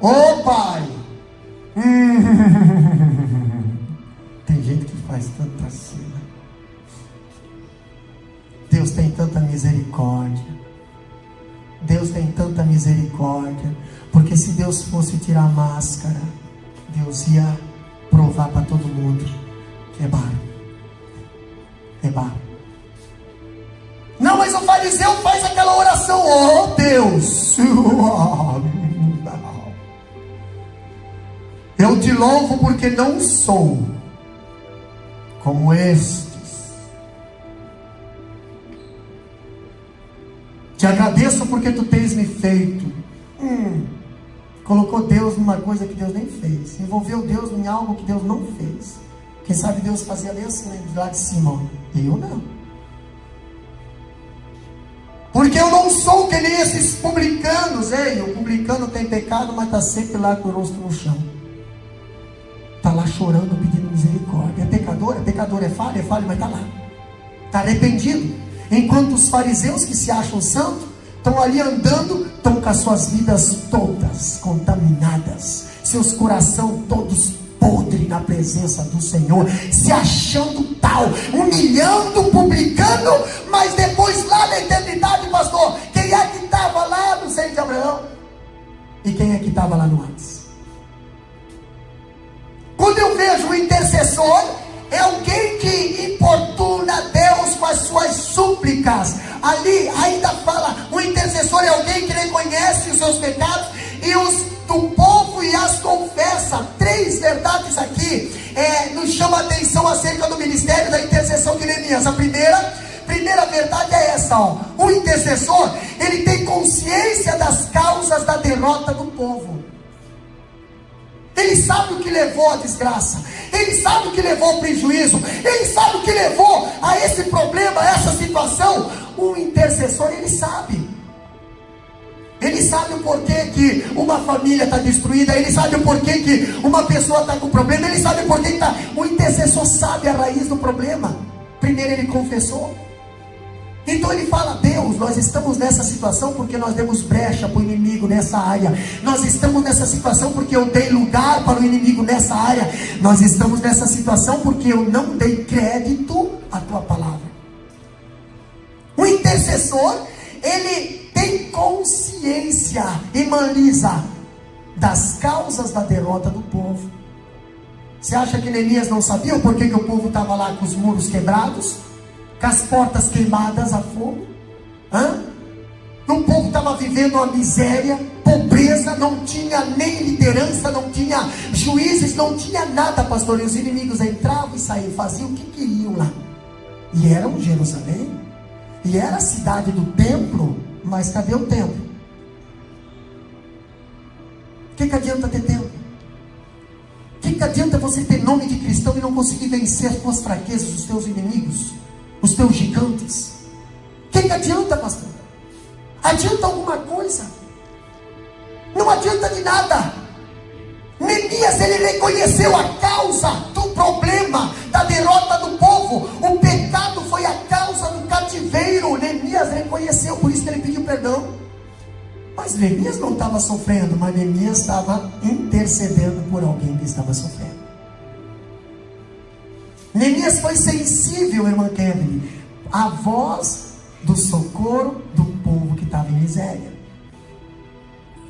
Oh Pai. Tem gente que faz tanta assim. Deus tem tanta misericórdia. Deus tem tanta misericórdia. Porque se Deus fosse tirar a máscara, Deus ia provar para todo mundo que é barro. É barro. Não, mas o fariseu faz aquela oração: oh Deus, eu te louvo porque não sou como estes. Te agradeço porque tu tens me feito. Colocou Deus numa coisa que Deus nem fez. Envolveu Deus em algo que Deus não fez. Quem sabe Deus fazia ali assim, né, lá de cima, ó. Eu não. Porque eu não sou que nem esses publicanos. O publicano tem pecado, mas está sempre lá com o rosto no chão. Está lá chorando, pedindo misericórdia. É pecador, é falha, mas está lá. Está arrependido. Enquanto os fariseus que se acham santos estão ali andando, estão com as suas vidas todas contaminadas, seus corações todos podres na presença do Senhor, se achando tal, humilhando o publicano. Mas depois lá na eternidade, pastor, quem é que estava lá no seio de Abraão? E quem é que estava lá no Hades? Quando eu vejo o intercessor, é alguém que importuna Deus com as suas súplicas. Ali ainda fala, o intercessor é alguém que reconhece os seus pecados e os do povo e as confessa. 3 verdades aqui nos chama a atenção acerca do ministério da intercessão de Neemias. A primeira verdade é essa, ó. O intercessor, ele tem consciência das causas da derrota do povo. Ele sabe o que levou à desgraça, ele sabe o que levou ao prejuízo, ele sabe o que levou a esse problema, a essa situação. O intercessor, ele sabe. Ele sabe o porquê que uma família está destruída, ele sabe o porquê que uma pessoa está com problema, ele sabe o porquê que está. O intercessor sabe a raiz do problema. Primeiro ele confessou. Então ele fala: Deus, nós estamos nessa situação porque nós demos brecha para o inimigo nessa área. Nós estamos nessa situação porque eu dei lugar para o inimigo nessa área. Nós estamos nessa situação porque eu não dei crédito à tua palavra. O intercessor, ele tem consciência e maliza das causas da derrota do povo. Você acha que Neemias não sabia o porquê que o povo estava lá com os muros quebrados, com as portas queimadas a fogo? O povo estava vivendo uma miséria, pobreza, não tinha nem liderança, não tinha juízes, não tinha nada, pastor. E os inimigos entravam e saíam, faziam o que queriam lá. E era um Jerusalém, e era a cidade do templo, mas cadê o templo? O que adianta ter templo? O que adianta você ter nome de cristão e não conseguir vencer as tuas fraquezas, os teus inimigos, os teus gigantes? O que adianta, pastor? Adianta alguma coisa? Não adianta de nada. Neemias, ele reconheceu a causa do problema, da derrota do povo. O pecado foi a causa do cativeiro. Neemias reconheceu, por isso que ele pediu perdão. Mas Neemias não estava sofrendo, mas Neemias estava intercedendo por alguém que estava sofrendo. Neemias foi sensível, irmã Kevin, à voz do socorro do povo que estava em miséria.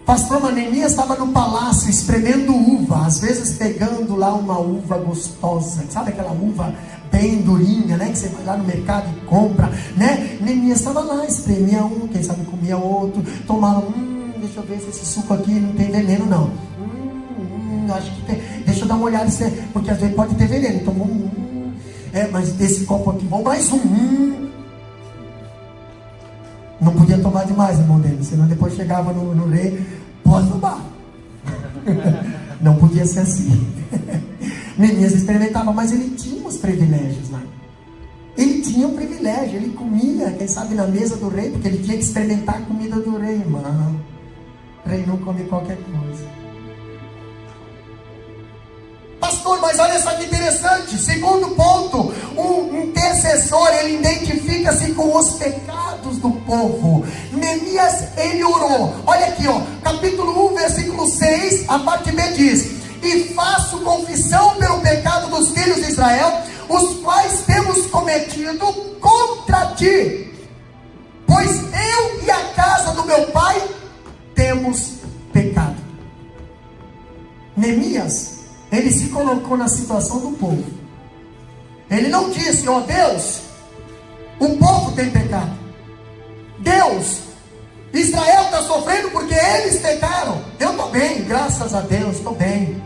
Pastor, Neemias estava no palácio espremendo uva, às vezes pegando lá uma uva gostosa, sabe aquela uva bem durinha, né, que você vai lá no mercado e compra, né? Neemias estava lá, espremia um, quem sabe comia outro, tomava, deixa eu ver se esse suco aqui não tem veneno não, acho que tem, deixa eu dar uma olhada, porque às vezes pode ter veneno, tomou mas desse copo aqui, vou mais não podia tomar demais, irmão dele, senão depois chegava no rei, pode tomar. Não podia ser assim. Neemias experimentava, mas ele tinha os privilégios lá. Ele tinha um privilégio, ele comia, quem sabe na mesa do rei, porque ele tinha que experimentar a comida do rei, irmão. O rei não come qualquer coisa. Pastor, mas olha só que interessante. Segundo ponto, um intercessor, ele identifica-se com os pecados do povo. Neemias, ele orou. Olha aqui, ó, capítulo 1, versículo 6, a parte B diz: e faço confissão pelo pecado dos filhos de Israel, os quais temos cometido contra ti, pois eu e a casa do meu pai temos pecado. Neemias, ele se colocou na situação do povo. Ele não disse: ó Deus, o povo tem pecado. Deus, Israel está sofrendo porque eles pecaram. Eu estou bem, graças a Deus, estou bem.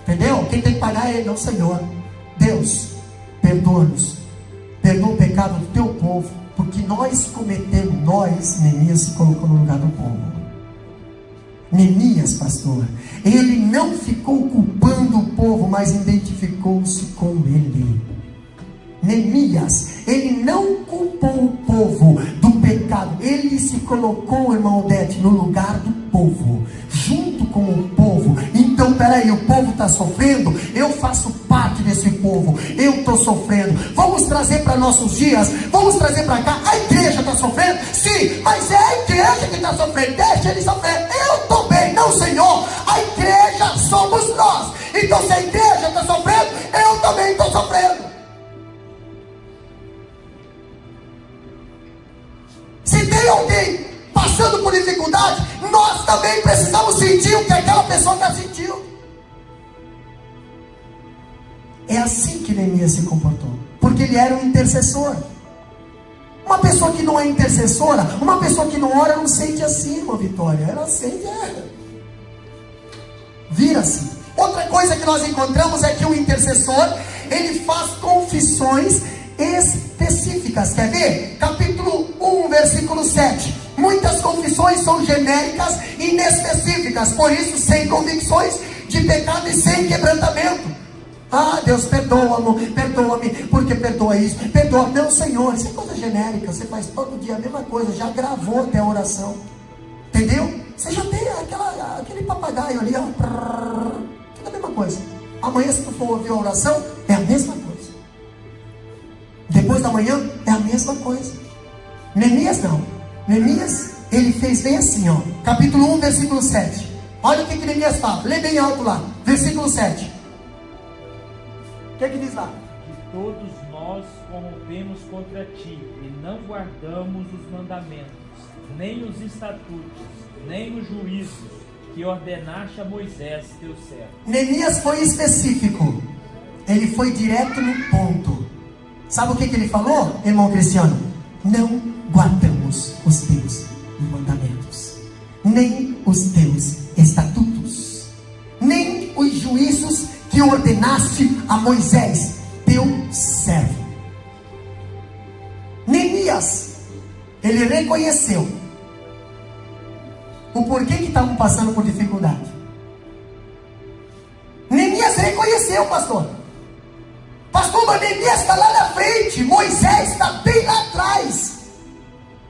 Entendeu? Quem tem que pagar é ele, não, Senhor. Deus, perdoa-nos. Perdoa o pecado do teu povo, porque nós cometemos, Neemias se colocou no lugar do povo. Neemias, pastor, ele não ficou culpando o povo, mas identificou-se com ele. Neemias, ele não culpou o povo do pecado, ele se colocou, irmão Odete, no lugar do povo, junto com o povo. Então, peraí, o povo está sofrendo, eu faço parte desse povo, eu estou sofrendo. Vamos trazer para nossos dias, vamos trazer para cá. A igreja está sofrendo? Sim, mas é a igreja que está sofrendo, deixa ele sofrer. Eu estou bem, não, Senhor, a igreja somos nós. Então, se a igreja está sofrendo, eu também estou sofrendo. Se tem alguém passando por dificuldade, nós também precisamos sentir o que aquela pessoa está sentindo. É assim que Neemias se comportou, porque ele era um intercessor. Uma pessoa que não é intercessora, uma pessoa que não ora, não sente assim, irmã Vitória. Ela sente, vira-se. Outra coisa que nós encontramos é que o intercessor, ele faz confissões específicas. Quer ver? Capítulo 1, versículo 7. Muitas confissões são genéricas e inespecíficas, por isso sem convicções de pecado e sem quebrantamento. Ah, Deus, perdoa-me, porque perdoa isso, perdoa, não, Senhor, isso é coisa genérica, você faz todo dia a mesma coisa, já gravou até a oração, entendeu? Você já tem aquele papagaio ali, ó, tudo a mesma coisa. Amanhã, se tu for ouvir a oração, é a mesma coisa. Depois da manhã, é a mesma coisa. Neemias não. Neemias, ele fez bem assim, ó, capítulo 1, versículo 7. Olha o que Neemias fala, lê bem alto lá, versículo 7. O que diz lá? Que todos nós corrompemos contra ti e não guardamos os mandamentos, nem os estatutos, nem os juízos que ordenaste a Moisés, teu servo. Neemias foi específico, ele foi direto no ponto. Sabe o que ele falou, irmão Cristiano? Não guardamos os teus mandamentos, nem os teus estatutos, nem os juízos que ordenaste a Moisés, teu servo. Neemias, ele reconheceu o porquê que estavam passando por dificuldade. Neemias reconheceu, pastor, mas Neemias está lá na frente, Moisés está bem lá atrás.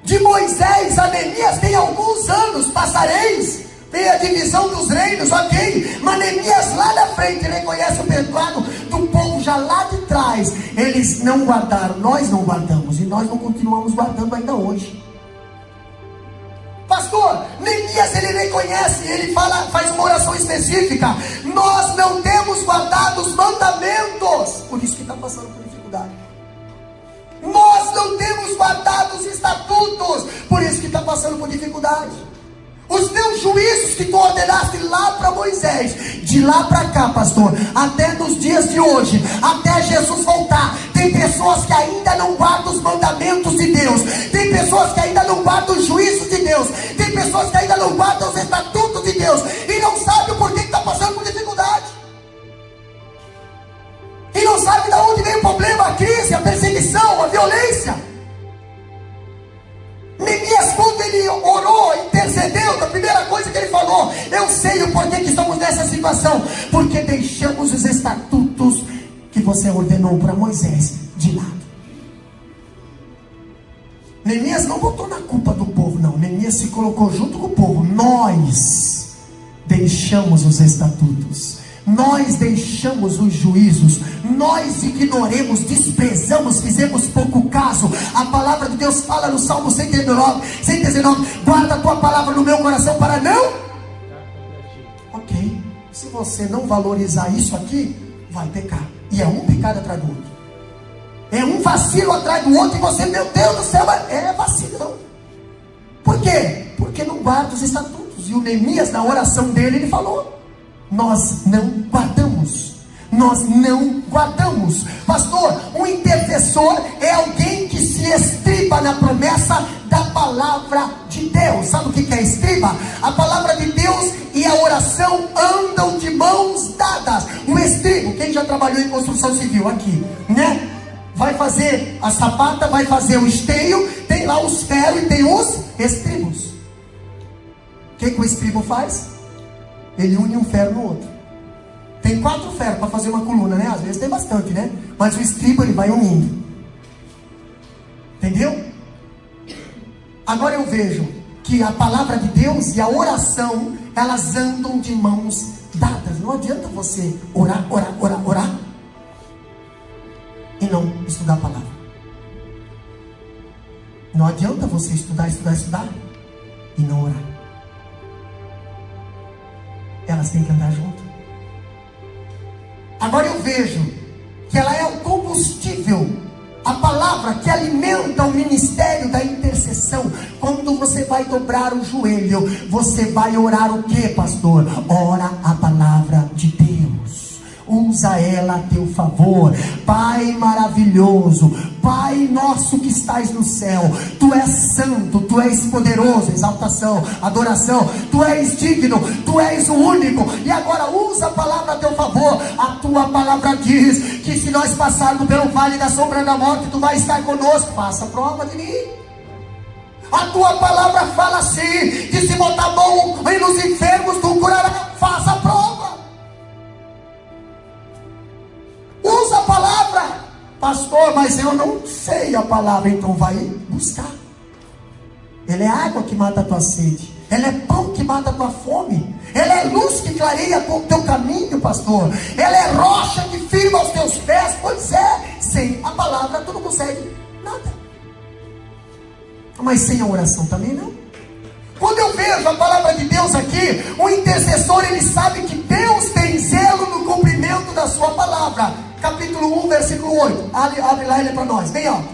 De Moisés a Neemias tem alguns anos, passareis, tem a divisão dos reinos, ok, mas Neemias lá na frente reconhece o pecado do povo já lá de trás. Eles não guardaram, nós não guardamos, e nós não continuamos guardando ainda hoje. Pastor, Neemias ele reconhece, ele fala, faz uma oração específica: nós não temos guardado os mandamentos, por isso que está passando por dificuldade. Nós não temos guardado os estatutos, por isso que está passando por dificuldade. Os teus juízos que tu ordenaste lá para Moisés, de lá para cá, pastor, até nos dias de hoje, até Jesus voltar, tem pessoas que ainda não guardam os mandamentos de Deus, tem pessoas que ainda não guardam os juízos de Deus, tem pessoas que ainda não guardam os estatutos de Deus, e não sabe o porquê que está passando por dificuldade, e não sabe de onde vem o problema, a crise, a perseguição, a violência. Neemias, quando ele orou, intercedeu, a primeira coisa que ele falou: eu sei o porquê que estamos nessa situação, porque deixamos os estatutos que você ordenou para Moisés de lado. Neemias não botou na culpa do povo, não. Neemias se colocou junto com o povo. Nós deixamos os estatutos, nós deixamos os juízos, nós ignoremos, desprezamos, fizemos pouco caso. A palavra de Deus fala no Salmo 119: guarda a tua palavra no meu coração para não. Ok, se você não valorizar isso aqui, vai pecar, e é um pecado atrás do outro, é um vacilo atrás do outro, e você, meu Deus do céu, é vacilão. Por quê? Porque não guarda os estatutos. E o Neemias, na oração dele, ele falou: nós não guardamos, nós não guardamos. Pastor, um intercessor é alguém que se estriba na promessa da palavra de Deus. Sabe o que é estriba? A palavra de Deus e a oração andam de mãos dadas. O estribo, quem já trabalhou em construção civil aqui, né? Vai fazer a sapata, vai fazer o esteio, tem lá os ferros e tem os estribos. O que o estribo faz? Ele une um ferro no outro. Tem 4 ferros para fazer uma coluna, né? Às vezes tem bastante, né? Mas o estribo ele vai unindo. Entendeu? Agora eu vejo que a palavra de Deus e a oração, elas andam de mãos dadas. Não adianta você orar e não estudar a palavra. Não adianta você estudar e não orar. Elas têm que andar junto. Agora eu vejo que ela é o combustível, a palavra que alimenta o ministério da intercessão. Quando você vai dobrar o joelho, você vai orar o que, pastor? Ora a palavra de Deus. usa ela a teu favor. Pai maravilhoso, Pai nosso que estás no céu, Tu és santo, Tu és poderoso, exaltação, adoração, Tu és digno, Tu és o único. E agora usa a palavra a teu favor. A Tua palavra diz que se nós passarmos pelo vale da sombra da morte, Tu vai estar conosco. Faça prova de mim. A Tua palavra fala assim, que se botar a mão nos enfermos, Tu curará. Faça a prova. Usa a palavra. Pastor, mas eu não sei a palavra. Então vai buscar. Ela é água que mata a tua sede. Ela é pão que mata a tua fome. Ela é luz que clareia o teu caminho, pastor. Ela é rocha que firma os teus pés. Pois é, sem a palavra tu não consegue nada. Mas sem a oração também não. Quando eu vejo a palavra de Deus aqui, o intercessor, ele sabe que Deus tem zelo no cumprimento da sua palavra. Capítulo 1, versículo 8. Abre lá, ele é para nós, bem alto.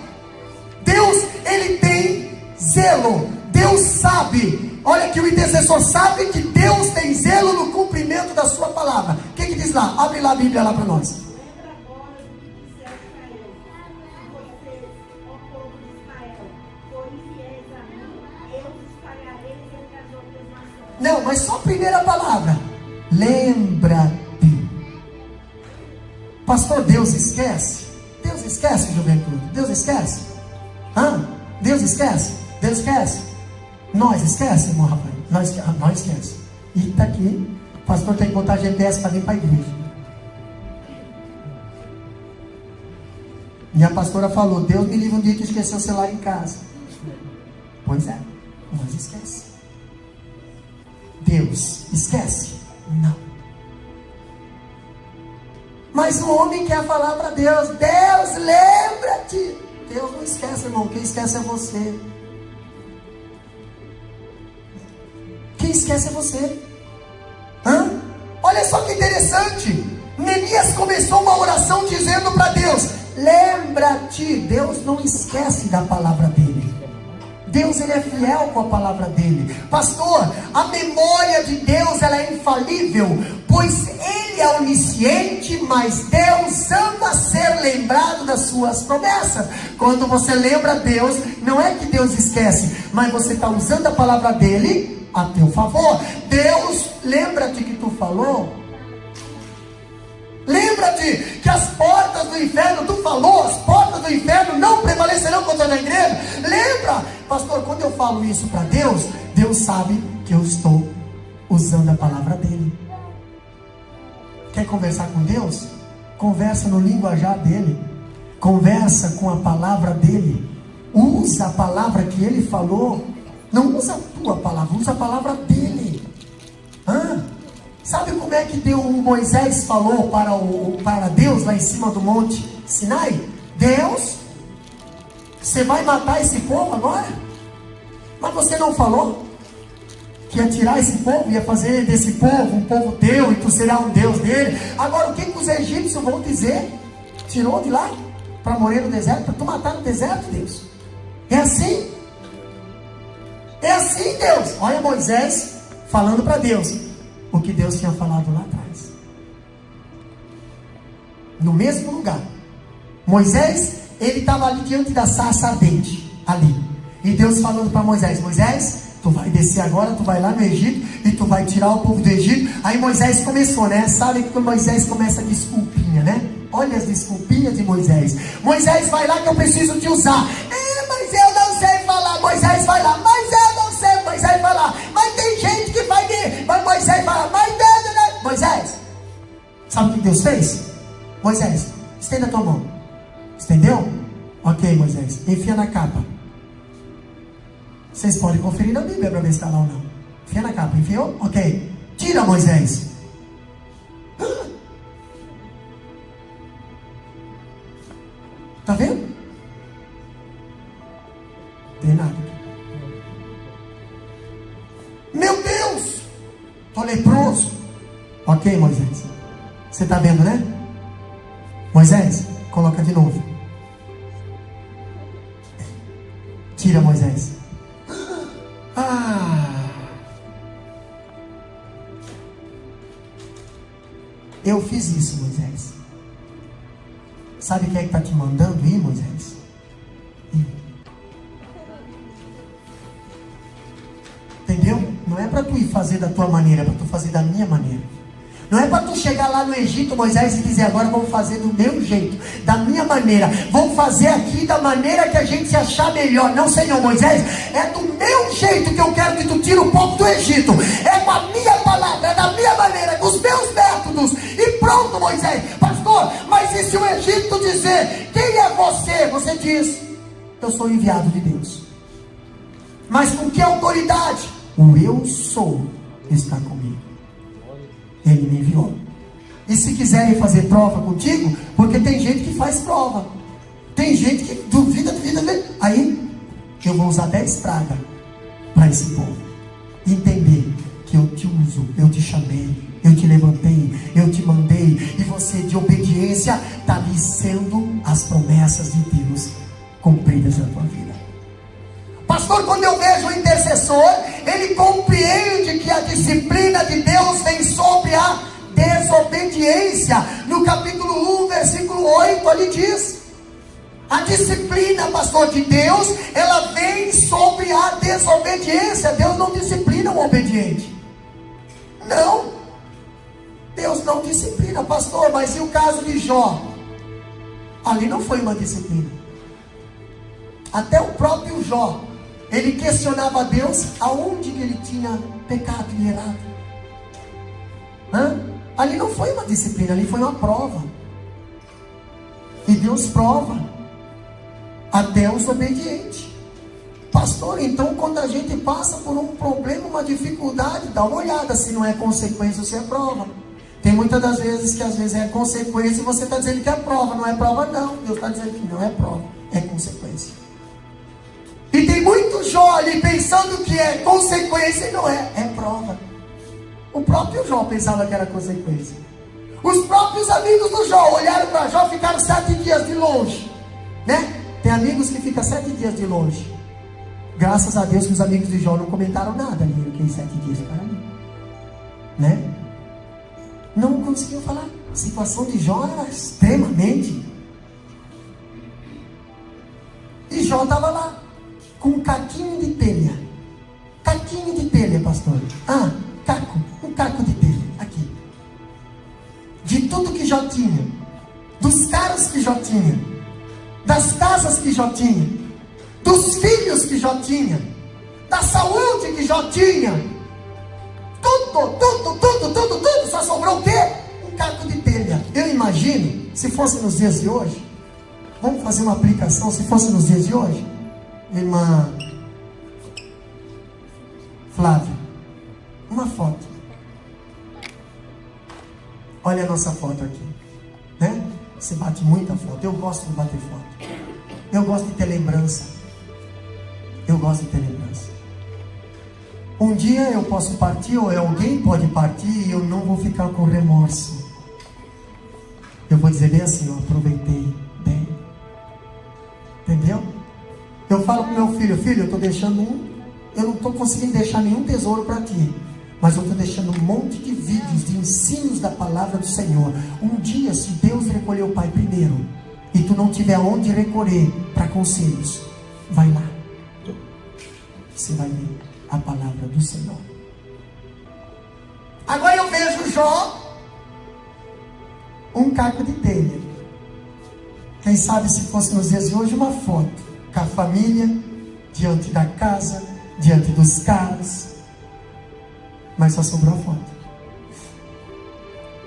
Deus, ele tem zelo. Deus sabe. Olha que o intercessor sabe que Deus tem zelo no cumprimento da sua palavra. O que diz lá? Abre lá a Bíblia lá para nós. Lembra agora do que disseste a eu, vocês, ó povo de Israel, forem fiéis a mim, eu os espalharei entre as outras nações. Não, mas só a primeira palavra. Lembra-te. Pastor, Deus esquece? Deus esquece, juventude? Deus esquece? Deus esquece? Deus esquece? Nós esquece, irmão Rafael? Nós esquece. E está aqui. O pastor tem que botar GPS para vir para a igreja. Minha pastora falou: Deus me livre um dia que esqueceu o celular em casa. Pois é, nós esquece. Deus esquece? Não. Mas o homem quer falar para Deus: Deus, lembra-te. Deus não esquece, irmão. Quem esquece é você. Quem esquece é você. Olha só que interessante. Neemias começou uma oração dizendo para Deus: lembra-te. Deus não esquece da palavra dele. Deus, ele é fiel com a palavra dele. Pastor, a memória de Deus, ela é infalível, pois ele é onisciente, mas Deus ama ser lembrado das suas promessas. Quando você lembra Deus, não é que Deus esquece, mas você está usando a palavra dele a teu favor. Deus, lembra-te que tu falou. Lembra-te que as portas do inferno, tu falou, as portas do inferno não prevalecerão contra a igreja. Lembra? Pastor, quando eu falo isso para Deus, Deus sabe que eu estou usando a palavra dele. Quer conversar com Deus? Conversa no linguajar dele. Conversa com a palavra dele. Usa a palavra que ele falou. Não usa a tua palavra, usa a palavra dele. Sabe como é que Moisés falou para Deus lá em cima do monte Sinai? Deus, você vai matar esse povo agora? Mas você não falou que ia tirar esse povo, ia fazer desse povo um povo teu, e tu será um Deus dele. Agora o que os egípcios vão dizer? Tirou de lá para morrer no deserto, para tu matar no deserto, Deus? É assim? É assim, Deus. Olha Moisés falando para Deus o que Deus tinha falado lá atrás. No mesmo lugar. Moisés, ele estava ali diante da sarça ardente, ali. E Deus falando para Moisés: Moisés, tu vai descer agora, tu vai lá no Egito e tu vai tirar o povo do Egito. Aí Moisés começou, né? Sabe que Moisés começa a desculpinha, né? Olha as desculpinhas de Moisés. Moisés, vai lá que eu preciso te usar. Mas eu não sei falar. Moisés, vai lá. Mas eu não sei. Moisés, vai lá. Mas tem gente que vai vir. Mas Moisés, vai lá. Mas Deus, né? Moisés, sabe o que Deus fez? Moisés, estenda a tua mão. Estendeu? Ok, Moisés, enfia na capa. Vocês podem conferir na Bíblia para ver se está lá ou não. Enfia na capa, enfiou? Ok. Tira, Moisés. Tá vendo? Tem nada. Meu Deus, tô leproso. Ok, Moisés. Você tá vendo, né? Moisés, coloca de novo. Tira, Moisés. eu fiz isso, Moisés. Sabe quem é que está te mandando ir, Moisés? Entendeu? Não é para tu ir fazer da tua maneira, é para tu fazer da minha maneira. Não é para tu chegar lá no Egito, Moisés, e dizer: agora vamos fazer do meu jeito, da minha maneira, vamos fazer aqui da maneira que a gente se achar melhor. Não, Senhor, Moisés, é do meu jeito que eu quero que tu tire o povo do Egito. É com a minha palavra, é da minha maneira, com os meus métodos. E pronto, Moisés. Pastor, mas e se o Egito dizer: quem é você? Você diz: eu sou enviado de Deus. Mas com que autoridade? O eu sou está comigo. Ele me enviou. E se quiserem fazer prova contigo, porque tem gente que faz prova, tem gente que duvida, aí eu vou usar 10 pragas para esse povo entender que eu te uso, eu te chamei, eu te levantei, eu te mandei, e você, de obediência, está ali sendo as promessas de Deus cumpridas na tua vida. Pastor, quando eu vejo o intercessor, ele compreende que a disciplina de Deus vem sobre a desobediência. No capítulo 1, versículo 8, ali diz: a disciplina, pastor, de Deus, ela vem sobre a desobediência. Deus não disciplina o obediente. Não. Deus não disciplina, pastor. Mas e o caso de Jó? Ali não foi uma disciplina. Até o próprio Jó, ele questionava a Deus aonde que ele tinha pecado e errado. Ali não foi uma disciplina, ali foi uma prova. E Deus prova até os obedientes. Pastor, então quando a gente passa por um problema, uma dificuldade, dá uma olhada se não é consequência ou se é prova. Tem muitas das vezes que às vezes é consequência e você está dizendo que é prova. Não é prova não, Deus está dizendo que não é prova, é consequência. E tem muito Jó ali pensando que é consequência e não é, é prova. O próprio Jó pensava que era consequência. Os próprios amigos do Jó olharam para Jó, ficaram 7 dias de longe, né? Tem amigos que ficam 7 dias de longe. Graças a Deus que os amigos de Jó não comentaram nada ali naqueles 7 dias para mim, né? Não conseguiam falar. A situação de Jó era extremamente. E Jó estava lá com um caquinho de telha. Caquinho de telha, pastor. Caco. Um caco de telha. Aqui. De tudo que Jó tinha. Dos carros que Jó tinha. Das casas que Jó tinha. Dos filhos que Jó tinha. Da saúde que Jó tinha. Tudo. Só sobrou o quê? Um caco de telha. Eu imagino, se fosse nos dias de hoje. Vamos fazer uma aplicação, se fosse nos dias de hoje. Irmã Flávia, uma foto. Olha a nossa foto aqui, né? Você bate muita foto. Eu gosto de bater foto. Eu gosto de ter lembrança. Um dia eu posso partir, ou alguém pode partir, e eu não vou ficar com remorso. Eu vou dizer bem assim: eu aproveitei bem. Entendeu? Eu falo pro meu filho: filho, eu estou deixando eu não estou conseguindo deixar nenhum tesouro para ti, mas eu estou deixando um monte de vídeos, de ensinos da palavra do Senhor. Um dia, se Deus recolher o Pai primeiro, e tu não tiver onde recorrer para conselhos, vai lá, você vai ver a palavra do Senhor. Agora eu vejo Jó, um caco de telha. Quem sabe se fosse nos dias de hoje, uma foto com a família, diante da casa, diante dos carros, mas só sobrou a foto.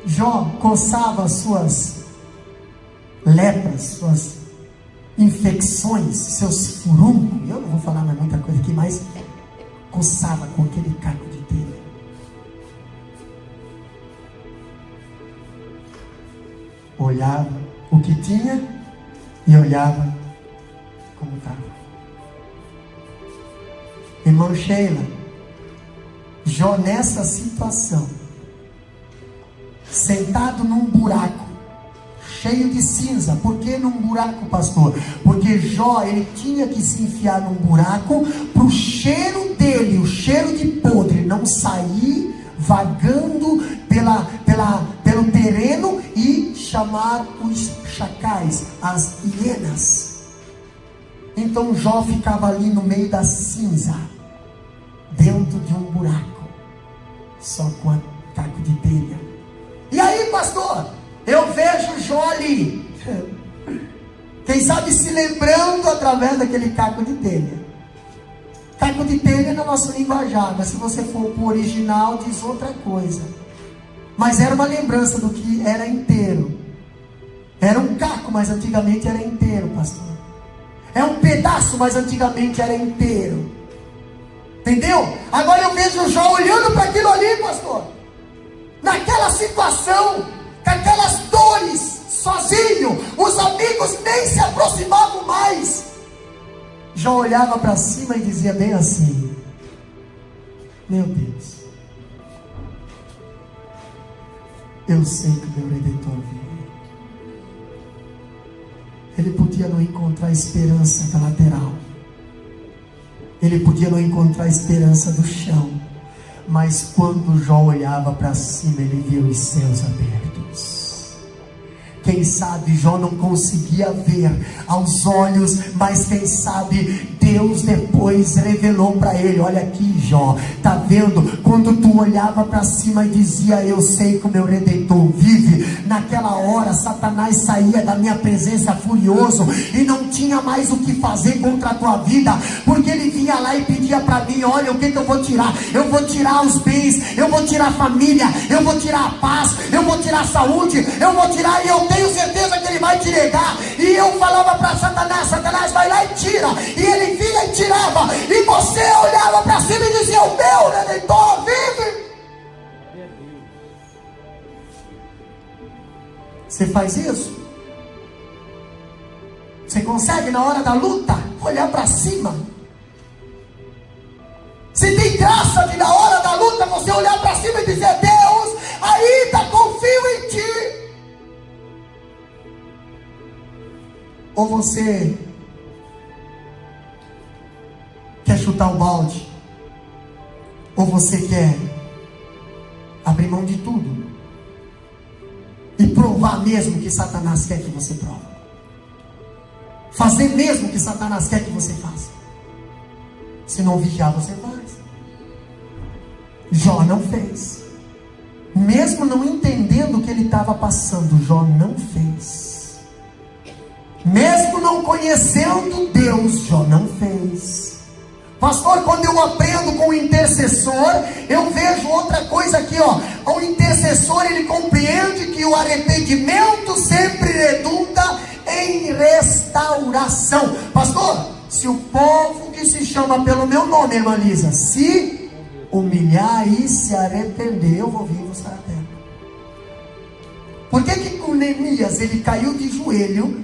Jó coçava suas lepras, suas infecções, seus furuncos. Eu não vou falar mais muita coisa aqui, mas coçava com aquele caco de telha. Olhava o que tinha e olhava como estava. Irmã Sheila, Jó nessa situação, sentado num buraco, cheio de cinza. Por que num buraco, pastor? Porque Jó, ele tinha que se enfiar num buraco para o cheiro dele, o cheiro de podre, não sair vagando pela pelo terreno e chamar os chacais, as hienas. Então Jó ficava ali no meio da cinza, dentro de um buraco, só com um caco de telha. E aí, pastor, eu vejo Jó ali, quem sabe se lembrando através daquele caco de telha. Caco de telha na nossa linguajar, mas se você for para o original diz outra coisa. Mas era uma lembrança do que era inteiro. Era um caco, mas antigamente era inteiro, pastor. É um pedaço, mas antigamente era inteiro. Entendeu? Agora eu vejo o Jó olhando para aquilo ali, pastor. Naquela situação, com aquelas dores, sozinho. Os amigos nem se aproximavam mais. Jó olhava para cima e dizia bem assim: meu Deus, eu sei que o meu Redentor vive. Ele podia não encontrar esperança da lateral, ele podia não encontrar esperança do chão, mas quando Jó olhava para cima, ele viu os céus abertos. Quem sabe Jó não conseguia ver aos olhos, mas quem sabe Deus depois revelou para ele: olha aqui, Jó, tá vendo? Quando tu olhava para cima e dizia: eu sei que o meu Redentor vive, naquela hora Satanás saía da minha presença furioso e não tinha mais o que fazer contra a tua vida, porque ele vinha lá e pedia para mim: olha, o que eu vou tirar? Eu vou tirar os bens, eu vou tirar a família, eu vou tirar a paz, eu vou tirar a saúde, eu vou tirar, e eu tenho certeza que ele vai te negar. E eu falava para Satanás: Satanás, vai lá e tira. E ele vinha e tirava, e você olhava para cima e dizia: o meu Redentor vive. Você faz isso? Você consegue na hora da luta olhar para cima? Se tem graça de na hora da luta você olhar para cima e dizer: Deus, ainda confio em ti. Ou você quer chutar o balde? Ou você quer abrir mão de tudo e provar mesmo que Satanás quer que você prove? Fazer mesmo que Satanás quer que você faça? Se não vigiar, você faz. Jó não fez. Mesmo não entendendo o que ele estava passando, Jó não fez. Mesmo não conhecendo Deus, Jó não fez. Pastor, quando eu aprendo com o intercessor, eu vejo outra coisa aqui, ó. O intercessor, ele compreende que o arrependimento sempre redunda em restauração. Pastor, se o povo que se chama pelo meu nome, irmã Lisa, se humilhar e se arrepender, eu vou vir buscar a terra. Por que que com Neemias ele caiu de joelho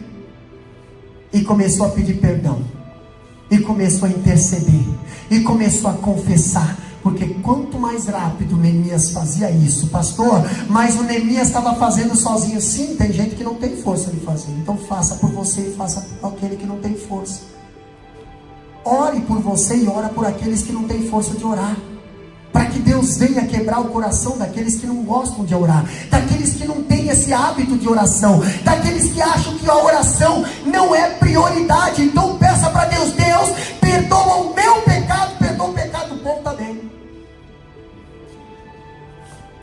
e começou a pedir perdão, e começou a interceder, e começou a confessar? Porque quanto mais rápido Neemias fazia isso, pastor, mas o Neemias estava fazendo sozinho. Sim, tem gente que não tem força de fazer, então faça por você e faça por aquele que não tem força. Ore por você e ora por aqueles que não têm força de orar, para que Deus venha quebrar o coração daqueles que não gostam de orar, daqueles que não têm esse hábito de oração, daqueles que acham que a oração não é prioridade. Então peça para Deus: Deus, perdoa o meu pecado, perdoa o pecado do povo também.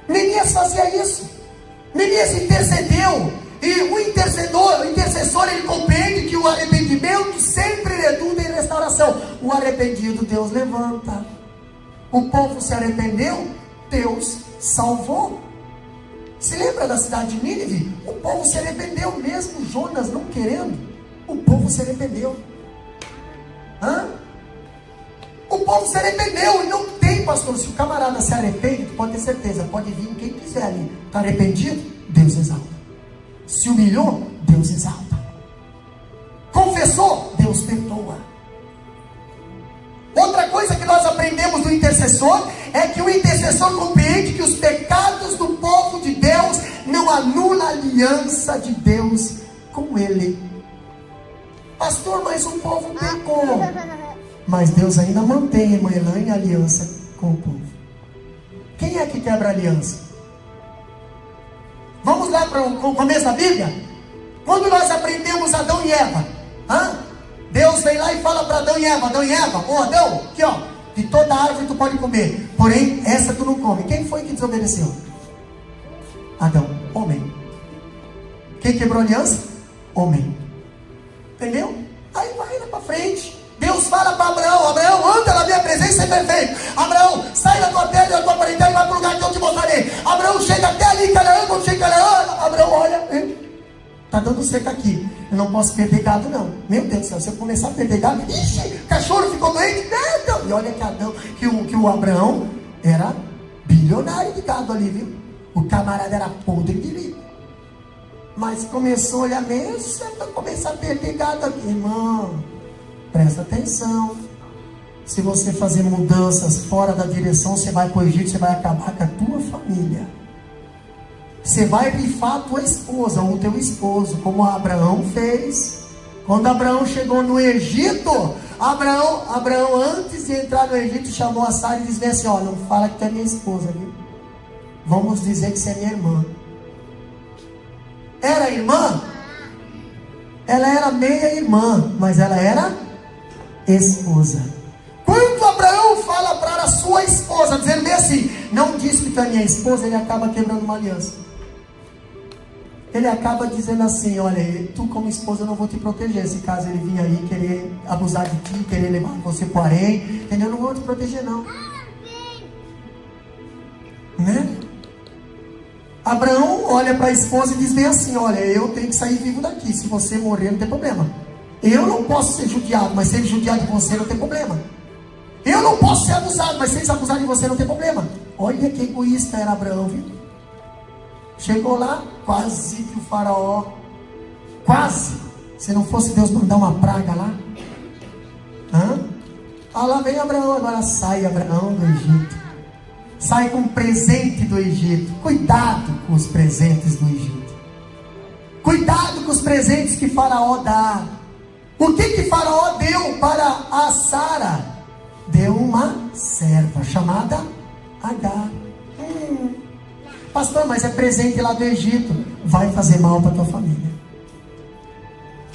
Neemias fazia isso. Neemias intercedeu, e o intercessor, ele compreende que o arrependimento sempre redunda em restauração. O arrependido Deus levanta. O povo se arrependeu, Deus salvou. Se lembra da cidade de Nínive? O povo se arrependeu, mesmo Jonas não querendo. O povo se arrependeu. O povo se arrependeu. E não tem, pastor, se o camarada se arrepende, pode ter certeza, pode vir quem quiser ali. Está arrependido? Deus exalta. Se humilhou? Deus exalta. Confessou? Deus perdoa. Outra coisa que nós aprendemos do intercessor é que o intercessor compreende que os pecados do povo de Deus não anulam a aliança de Deus com ele. Pastor, mas o povo pecou. Mas Deus ainda mantém, irmã Elaine, a aliança com o povo. Quem é que quebra a aliança? Vamos lá para o começo da Bíblia? Quando nós aprendemos Adão e Eva, Deus vem lá e fala para Adão e Eva, ô Adão, aqui ó, de toda árvore tu pode comer, porém essa tu não come. Quem foi que desobedeceu? Adão, homem. Quem quebrou a aliança? Homem. Entendeu? Aí vai lá para frente. Deus fala para Abraão, Abraão, anda na minha presença e perfeito. Abraão, sai da tua terra e da tua parentela e vai para o lugar que eu te mostrarei. Abraão, chega até ali, Canaã, quando chega em Canaã, Abraão, olha, está dando seca aqui. Eu não posso perder gado, não. Meu Deus do céu, se eu começar a perder gado, ixi, cachorro ficou doente. Não. E olha que o Abraão era bilionário de gado ali, viu? O camarada era podre de rico. Mas começou a olhar mesmo, vai começar a perder gado aqui. Irmão, presta atenção. Se você fazer mudanças fora da direção, você vai para o Egito, você vai acabar com a tua família. Você vai rifar a tua esposa ou o teu esposo, como Abraão fez. Quando Abraão chegou no Egito, Abraão antes de entrar no Egito, chamou a Sara e disse assim, ó, não fala que tu é minha esposa, viu? Vamos dizer que você é minha irmã. Era irmã? Ela era meia irmã, mas ela era esposa. Quando Abraão fala para a sua esposa, dizendo bem assim, não diz que tu é minha esposa, ele acaba quebrando uma aliança. Ele acaba dizendo assim, olha, tu como esposa eu não vou te proteger, se caso ele vir aí querer abusar de ti, querer levar você para o harém, entendeu? Eu não vou te proteger não. Né? Abraão olha para a esposa e diz bem assim, olha, eu tenho que sair vivo daqui, se você morrer não tem problema. Eu não posso ser judiado, mas se ele judiar de você não tem problema. Eu não posso ser abusado, mas se eles abusarem de você não tem problema. Olha que egoísta era Abraão, viu? Chegou lá, quase que o faraó, quase, se não fosse Deus mandar uma praga lá. Lá vem Abraão, agora sai Abraão do Egito. Sai com um presente do Egito. Cuidado com os presentes do Egito. Cuidado com os presentes que Faraó dá. O que Faraó deu para a Sara? Deu uma serva chamada Agar. Pastor, mas é presente lá do Egito. Vai fazer mal para tua família.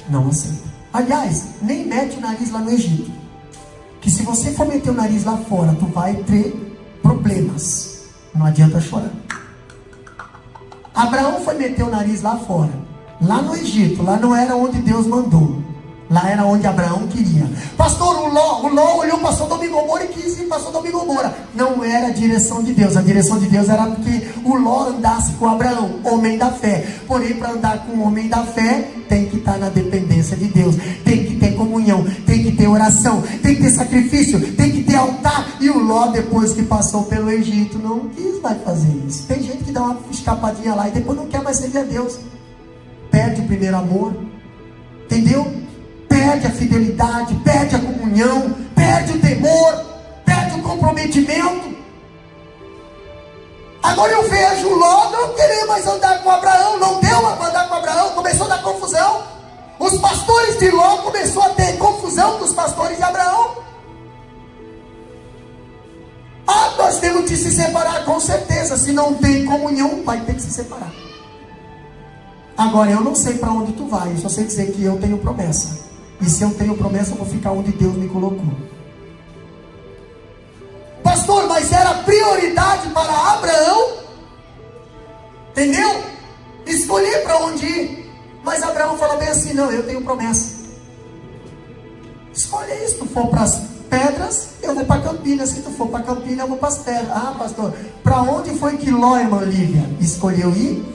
Não aceita. Aliás, nem mete o nariz lá no Egito. Que se você for meter o nariz lá fora, tu vai ter problemas. Não adianta chorar. Abraão foi meter o nariz lá fora. Lá no Egito. Lá não era onde Deus mandou. Lá era onde Abraão queria. Pastor, o Ló olhou para Sodoma e Gomorra e quis ir para Sodoma e Gomorra. Não era a direção de Deus. A direção de Deus era porque o Ló andasse com Abraão, homem da fé. Porém, para andar com o homem da fé, tem que estar na dependência de Deus. Tem que ter comunhão, tem que ter oração, tem que ter sacrifício, tem que ter altar. E o Ló, depois que passou pelo Egito, não quis mais fazer isso. Tem gente que dá uma escapadinha lá e depois não quer mais servir a Deus. Perde o primeiro amor. Entendeu? Perde a fidelidade, perde a comunhão, perde o temor, perde o comprometimento. Agora eu vejo Ló não querer mais andar com Abraão, não deu a andar com Abraão, começou a dar confusão. Os pastores de Ló começou a ter confusão com os pastores de Abraão. Nós temos que se separar com certeza. Se não tem comunhão, vai ter que se separar. Agora eu não sei para onde tu vai, eu só sei dizer que eu tenho promessa. E se eu tenho promessa, eu vou ficar onde Deus me colocou. Pastor, mas era prioridade para Abraão? Entendeu? Escolher para onde ir. Mas Abraão falou bem assim, não, eu tenho promessa. Escolhe isso, se tu for para as pedras, eu vou para Campinas. Se tu for para Campinas, eu vou para as pedras. Pastor, para onde foi que Ló, irmã Lívia, escolheu ir?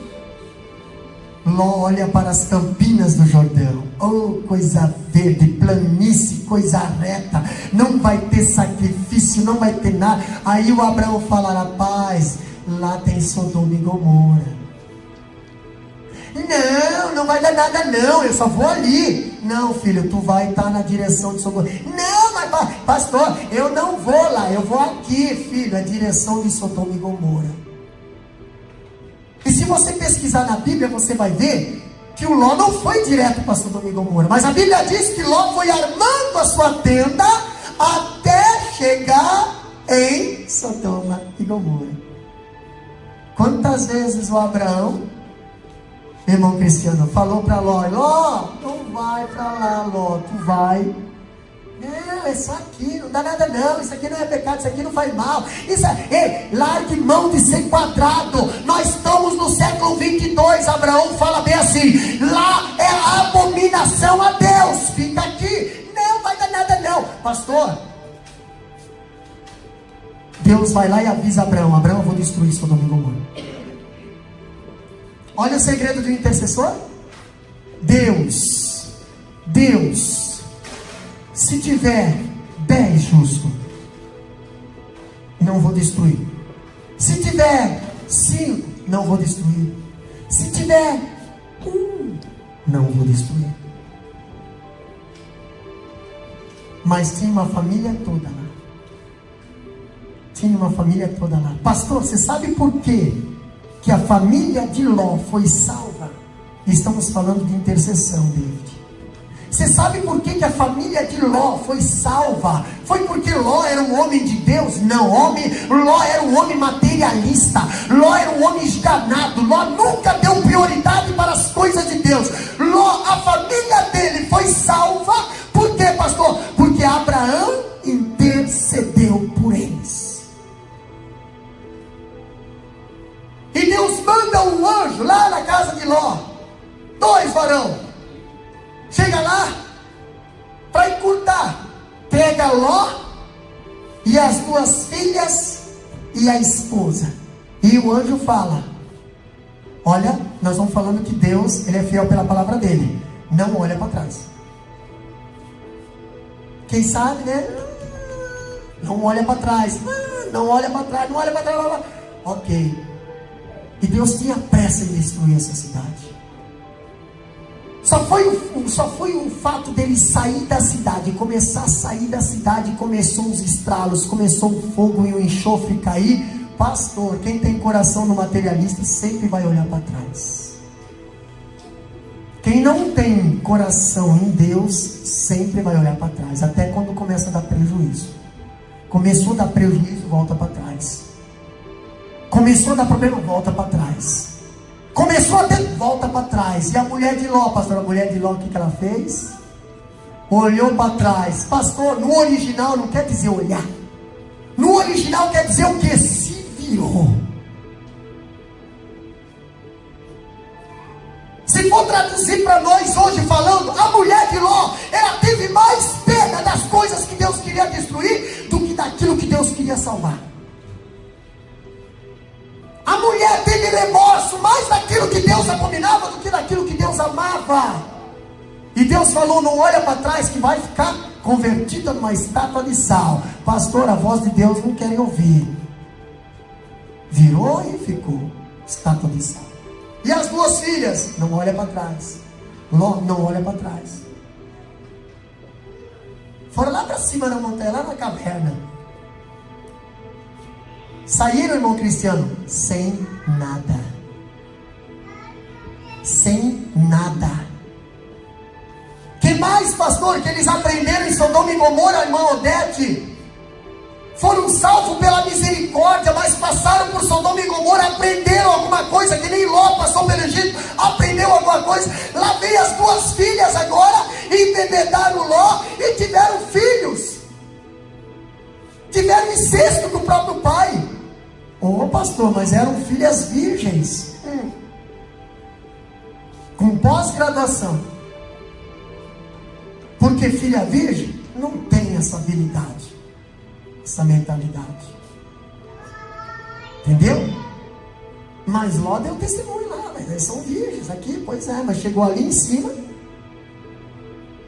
Ló olha para as campinas do Jordão. Oh, coisa verde, planície, coisa reta. Não vai ter sacrifício, não vai ter nada. Aí o Abraão fala, rapaz, lá tem Sodoma e Gomorra. Não vai dar nada não, eu só vou ali. Não, filho, tu vai estar na direção de Sodoma. Não, mas pastor, eu não vou lá, eu vou aqui, filho, a direção de Sodoma e Gomorra. E se você pesquisar na Bíblia, você vai ver que o Ló não foi direto para Sodoma e Gomorra. Mas a Bíblia diz que Ló foi armando a sua tenda até chegar em Sodoma e Gomorra. Quantas vezes o Abraão Irmão Cristiano falou para Ló: Ló, não vai para lá, Ló, tu vai. Não, isso aqui não dá nada não, isso aqui não é pecado, isso aqui não faz mal. Isso é, largue mão de ser quadrado. Nós estamos no século 22. Abraão fala bem assim: lá é a abominação a Deus, fica aqui, não vai dar nada não. Pastor, Deus vai lá e avisa Abraão: Abraão, eu vou destruir Sodoma e Gomorra. Olha o segredo do intercessor. Deus, se tiver 10 justos, não vou destruir. Se tiver 5, não vou destruir. Se tiver 1, não vou destruir. Mas tinha uma família toda lá. Tinha uma família toda lá. Pastor, você sabe por quê que a família de Ló foi salva? Estamos falando de intercessão, David. Você sabe por que a família de Ló foi salva? Foi porque Ló era um homem de Deus? Não, Ló era um homem materialista. Ló era um homem esganado. Ló nunca deu prioridade para as coisas de Deus. Ló, a família dele foi salva. Por quê, pastor? Porque Abraão intercedeu por eles. E Deus manda um anjo lá na casa de Ló. 2 varão. Chega lá para encurtar. Pega Ló e as 2 filhas e a esposa. E o anjo fala: olha, nós vamos falando que Deus, Ele é fiel pela palavra dele. Não olha para trás. Quem sabe, né? Não olha para trás. Não olha para trás, não olha para trás. Ok. E Deus tinha pressa em destruir essa cidade. Só foi o fato dele sair da cidade, começar a sair da cidade, começou os estralos, começou o fogo e o enxofre cair. Pastor, quem tem coração no materialista sempre vai olhar para trás. Quem não tem coração em Deus sempre vai olhar para trás, até quando começa a dar prejuízo. Começou a dar prejuízo, volta para trás. Começou a dar problema, volta para trás. Começou a ter, volta para trás. E a mulher de Ló, pastor, a mulher de Ló, o que ela fez? Olhou para trás. Pastor, no original não quer dizer olhar. No original quer dizer o que? Se virou. Se for traduzir para nós hoje falando, a mulher de Ló, ela teve mais pena das coisas que Deus queria destruir do que daquilo que Deus queria salvar. A mulher teve remorso mais daquilo que Deus abominava do que daquilo que Deus amava. E Deus falou: não olha para trás que vai ficar convertida numa estátua de sal. Pastor, a voz de Deus não querem ouvir. Virou e ficou estátua de sal. E as 2 filhas, não olha para trás. Ló, não olha para trás. Foram lá para cima da montanha, lá na caverna. Saíram, irmão Cristiano, sem nada. Sem nada. Que mais, pastor, que eles aprenderam em Sodoma e Gomorra, irmã Odete? Foram salvos pela misericórdia, mas passaram por Sodoma e Gomorra, aprenderam alguma coisa, que nem Ló passou pelo Egito, aprendeu alguma coisa. Lá vem as 2 filhas agora, e embebedaram Ló, e tiveram filhos. Tiveram incesto com o próprio pai. Pastor, mas eram filhas virgens. Com pós-graduação. Porque filha virgem não tem essa habilidade, essa mentalidade. Entendeu? Mas Ló deu testemunho lá, mas eles são virgens aqui, pois é, mas chegou ali em cima,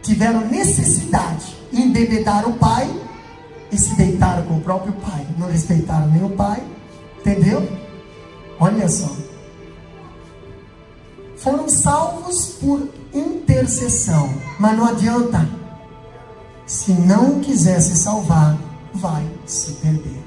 tiveram necessidade, embebedaram o pai e se deitaram com o próprio pai, não respeitaram nem o pai, entendeu? Olha só, foram salvos por intercessão, mas não adianta, se não quiser se salvar, vai se perder.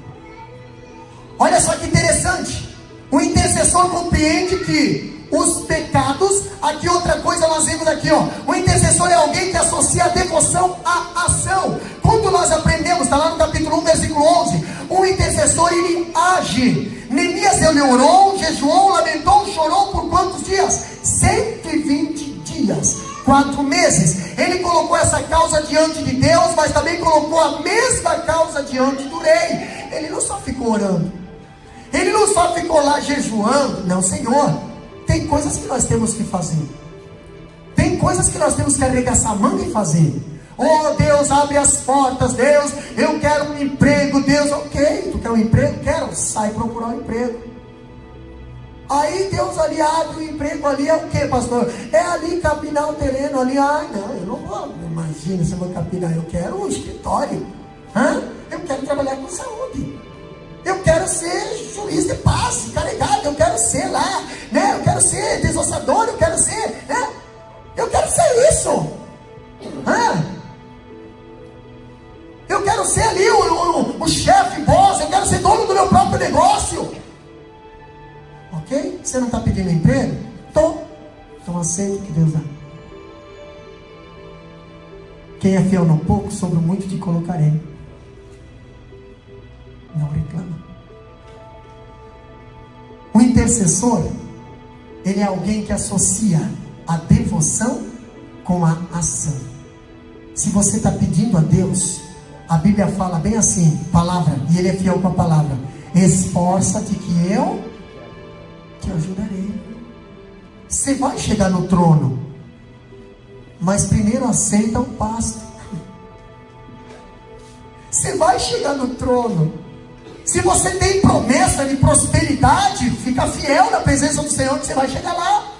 Olha só que interessante, o intercessor compreende que os pecados, aqui outra coisa nós vemos aqui, ó, o intercessor é alguém que associa a devoção à ação. Quando nós aprendemos, está lá no capítulo 1, versículo 11, o intercessor ele age. Neemias ele orou, jejuou, lamentou, chorou por quantos dias? 120 dias, 4 meses. Ele colocou essa causa diante de Deus, mas também colocou a mesma causa diante do rei. Ele não só ficou orando, ele não só ficou lá jejuando. Não, Senhor, tem coisas que nós temos que fazer, tem coisas que nós temos que arregaçar a manga e fazer. Oh Deus, abre as portas. Deus, eu quero um emprego. Deus, ok, tu quer um emprego? Quero, sai procurar um emprego. Aí Deus ali abre o emprego ali, é o que, pastor? É ali capinar o terreno ali. Ai não, eu não vou, imagina se eu vou capinar. Eu quero um escritório. Eu quero trabalhar com saúde. Eu quero ser juiz de paz, encarregado. Eu quero ser lá, né? Eu quero ser desossador. Eu quero ser, né? Eu quero ser isso. Eu quero ser ali o chefe, boss. Eu quero ser dono do meu próprio negócio. Ok? Você não está pedindo emprego? Então aceita o que Deus dá. Quem é fiel no pouco, sobre o muito te colocarei. Não reclama. O intercessor, ele é alguém que associa a devoção com a ação. Se você está pedindo a Deus, a Bíblia fala bem assim, palavra, e ele é fiel com a palavra: esforça-te que eu te ajudarei. Você vai chegar no trono, mas primeiro aceita o pasto. Você vai chegar no trono. Se você tem promessa de prosperidade, fica fiel na presença do Senhor, que você vai chegar lá.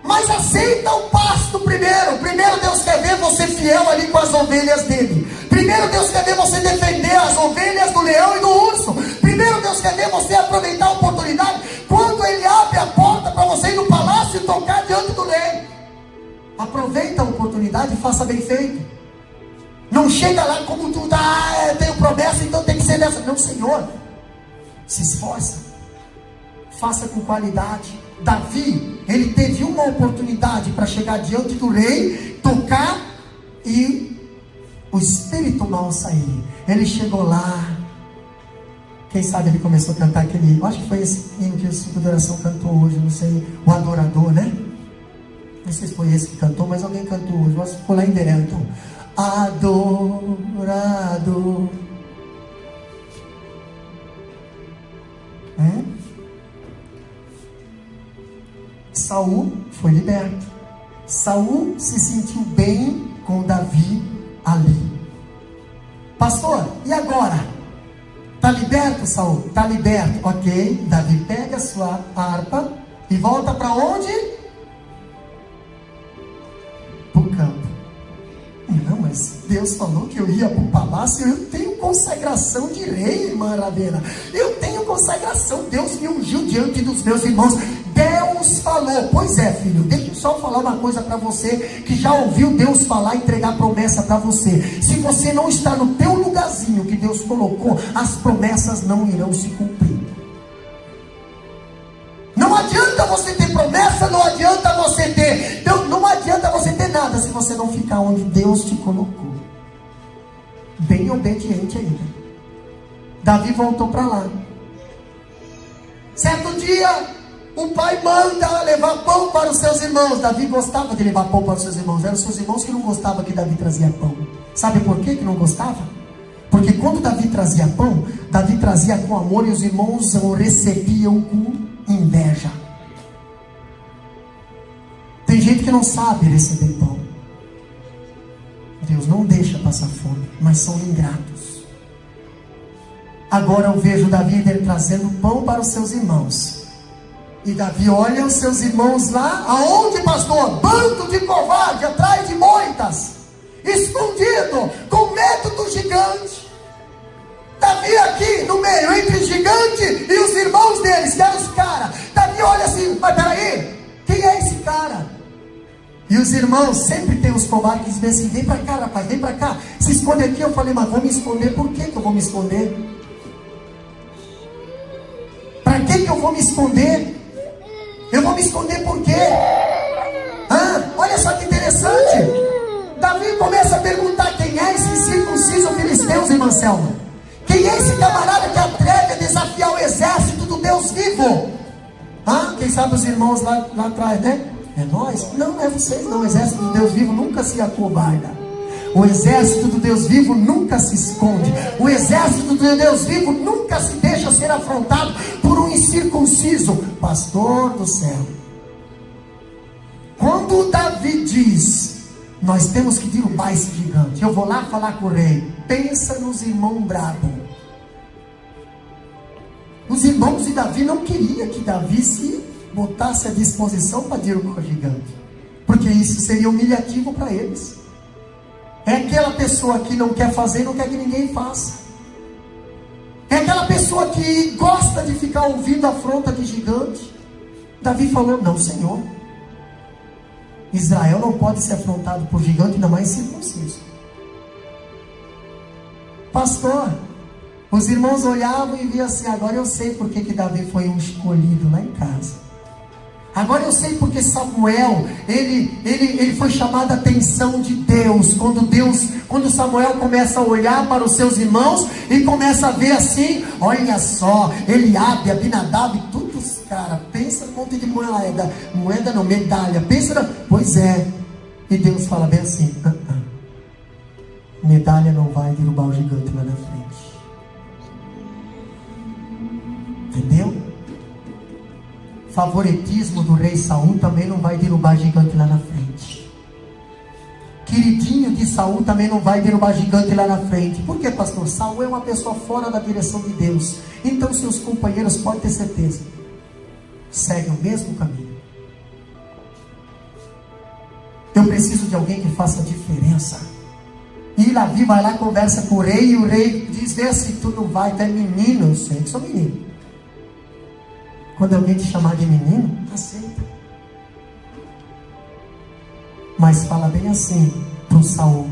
Mas aceita o pasto primeiro. Primeiro Deus quer ver você fiel ali com as ovelhas dele. Primeiro Deus quer ver você defender as ovelhas do leão e do urso. Primeiro Deus quer ver você aproveitar a oportunidade quando ele abre a porta para você ir no palácio e tocar diante do rei. Aproveita a oportunidade e faça bem feito. Não chega lá como tu eu tenho promessa, então tem que ser dessa. Não, Senhor, se esforça, faça com qualidade. Davi, ele teve uma oportunidade para chegar diante do rei, tocar e o espírito mau sair. Ele chegou lá, quem sabe ele começou a cantar aquele, eu acho que foi esse hino que o Ciclo de Oração cantou hoje, não sei, o Adorador, né? Não sei se foi esse que cantou, mas alguém cantou hoje, eu acho que foi lá em Derel, então. Adorador. Saul foi liberto. Saul se sentiu bem com Davi ali. Pastor, e agora? Está liberto, Saul? Está liberto, ok. Davi pega a sua harpa e volta para onde? Para o campo. Não, mas Deus falou que eu ia para o palácio. Eu tenho consagração de rei, irmã Ravena. Eu tenho consagração. Deus me ungiu diante dos meus irmãos. Deus falou. Pois é, filho, deixa eu só falar uma coisa para você que já ouviu Deus falar e entregar promessa para você. Se você não está no teu lugarzinho que Deus colocou, as promessas não irão se cumprir. Não adianta você ter promessa, não adianta você ter, não adianta você ter nada se você não ficar onde Deus te colocou. Bem obediente ainda. Davi voltou para lá. Certo dia, o pai manda levar pão para os seus irmãos. Davi gostava de levar pão para os seus irmãos. Eram os seus irmãos que não gostavam que Davi trazia pão. Sabe por que não gostava? Porque quando Davi trazia pão, Davi trazia com amor e os irmãos o recebiam com inveja. Tem gente que não sabe receber pão. Deus não deixa passar fome, mas são ingratos. Agora eu vejo Davi trazendo pão para os seus irmãos. E Davi olha os seus irmãos lá. Aonde, pastor? Bando de covarde, atrás de moitas, escondido, com medo do gigante. Davi aqui no meio, entre o gigante e os irmãos deles, que eram os caras. Davi olha assim, mas peraí, quem é esse cara? E os irmãos sempre tem os covardes que dizem assim: vem pra cá, rapaz, vem pra cá, se esconde aqui. Eu falei, mas vou me esconder. Por que eu vou me esconder? Pra que eu vou me esconder? Eu vou me esconder por quê? Olha só que interessante. Davi começa a perguntar: quem é esse incircunciso filisteu, irmã Selma? Quem é esse camarada que atreve a desafiar o exército do Deus vivo? Ah, quem sabe os irmãos lá atrás, né? É nós? Não, não é vocês não. O exército do Deus vivo nunca se acovarda. O exército do Deus vivo nunca se esconde. O exército do Deus vivo nunca se deixa ser afrontado por um incircunciso. Pastor do céu, quando Davi diz: nós temos que derrubar esse gigante, eu vou lá falar com o rei. Pensa nos irmãos bravos. Os irmãos de Davi não queriam que Davi se botasse à disposição para derrubar o gigante, porque isso seria humilhativo para eles. É aquela pessoa que não quer fazer, não quer que ninguém faça. É aquela pessoa que gosta de ficar ouvindo a afronta de gigante. Davi falou: não, Senhor, Israel não pode ser afrontado por gigante, ainda mais circunciso. Pastor, os irmãos olhavam e viam assim: agora eu sei porque que Davi foi um escolhido lá em casa. Agora eu sei porque Samuel, ele foi chamado a atenção de Deus. Quando Samuel começa a olhar para os seus irmãos e começa a ver assim: olha só, Eliabe, Abinadab, todos os caras, pensa no monte de moeda não, medalha, pois é. E Deus fala bem assim: medalha não vai derrubar o gigante lá na frente. Entendeu? Favoritismo do rei Saul também não vai derrubar gigante lá na frente. Queridinho de Saul também não vai derrubar gigante lá na frente. Por quê, pastor? Saul é uma pessoa fora da direção de Deus. Então seus companheiros, podem ter certeza, seguem o mesmo caminho. Eu preciso de alguém que faça diferença. E Davi vai lá, conversa com o rei, e o rei diz: vê se tu não vai, tu é menino. Eu sei que sou menino. Quando alguém te chamar de menino, aceita. Mas fala bem assim para o Saul: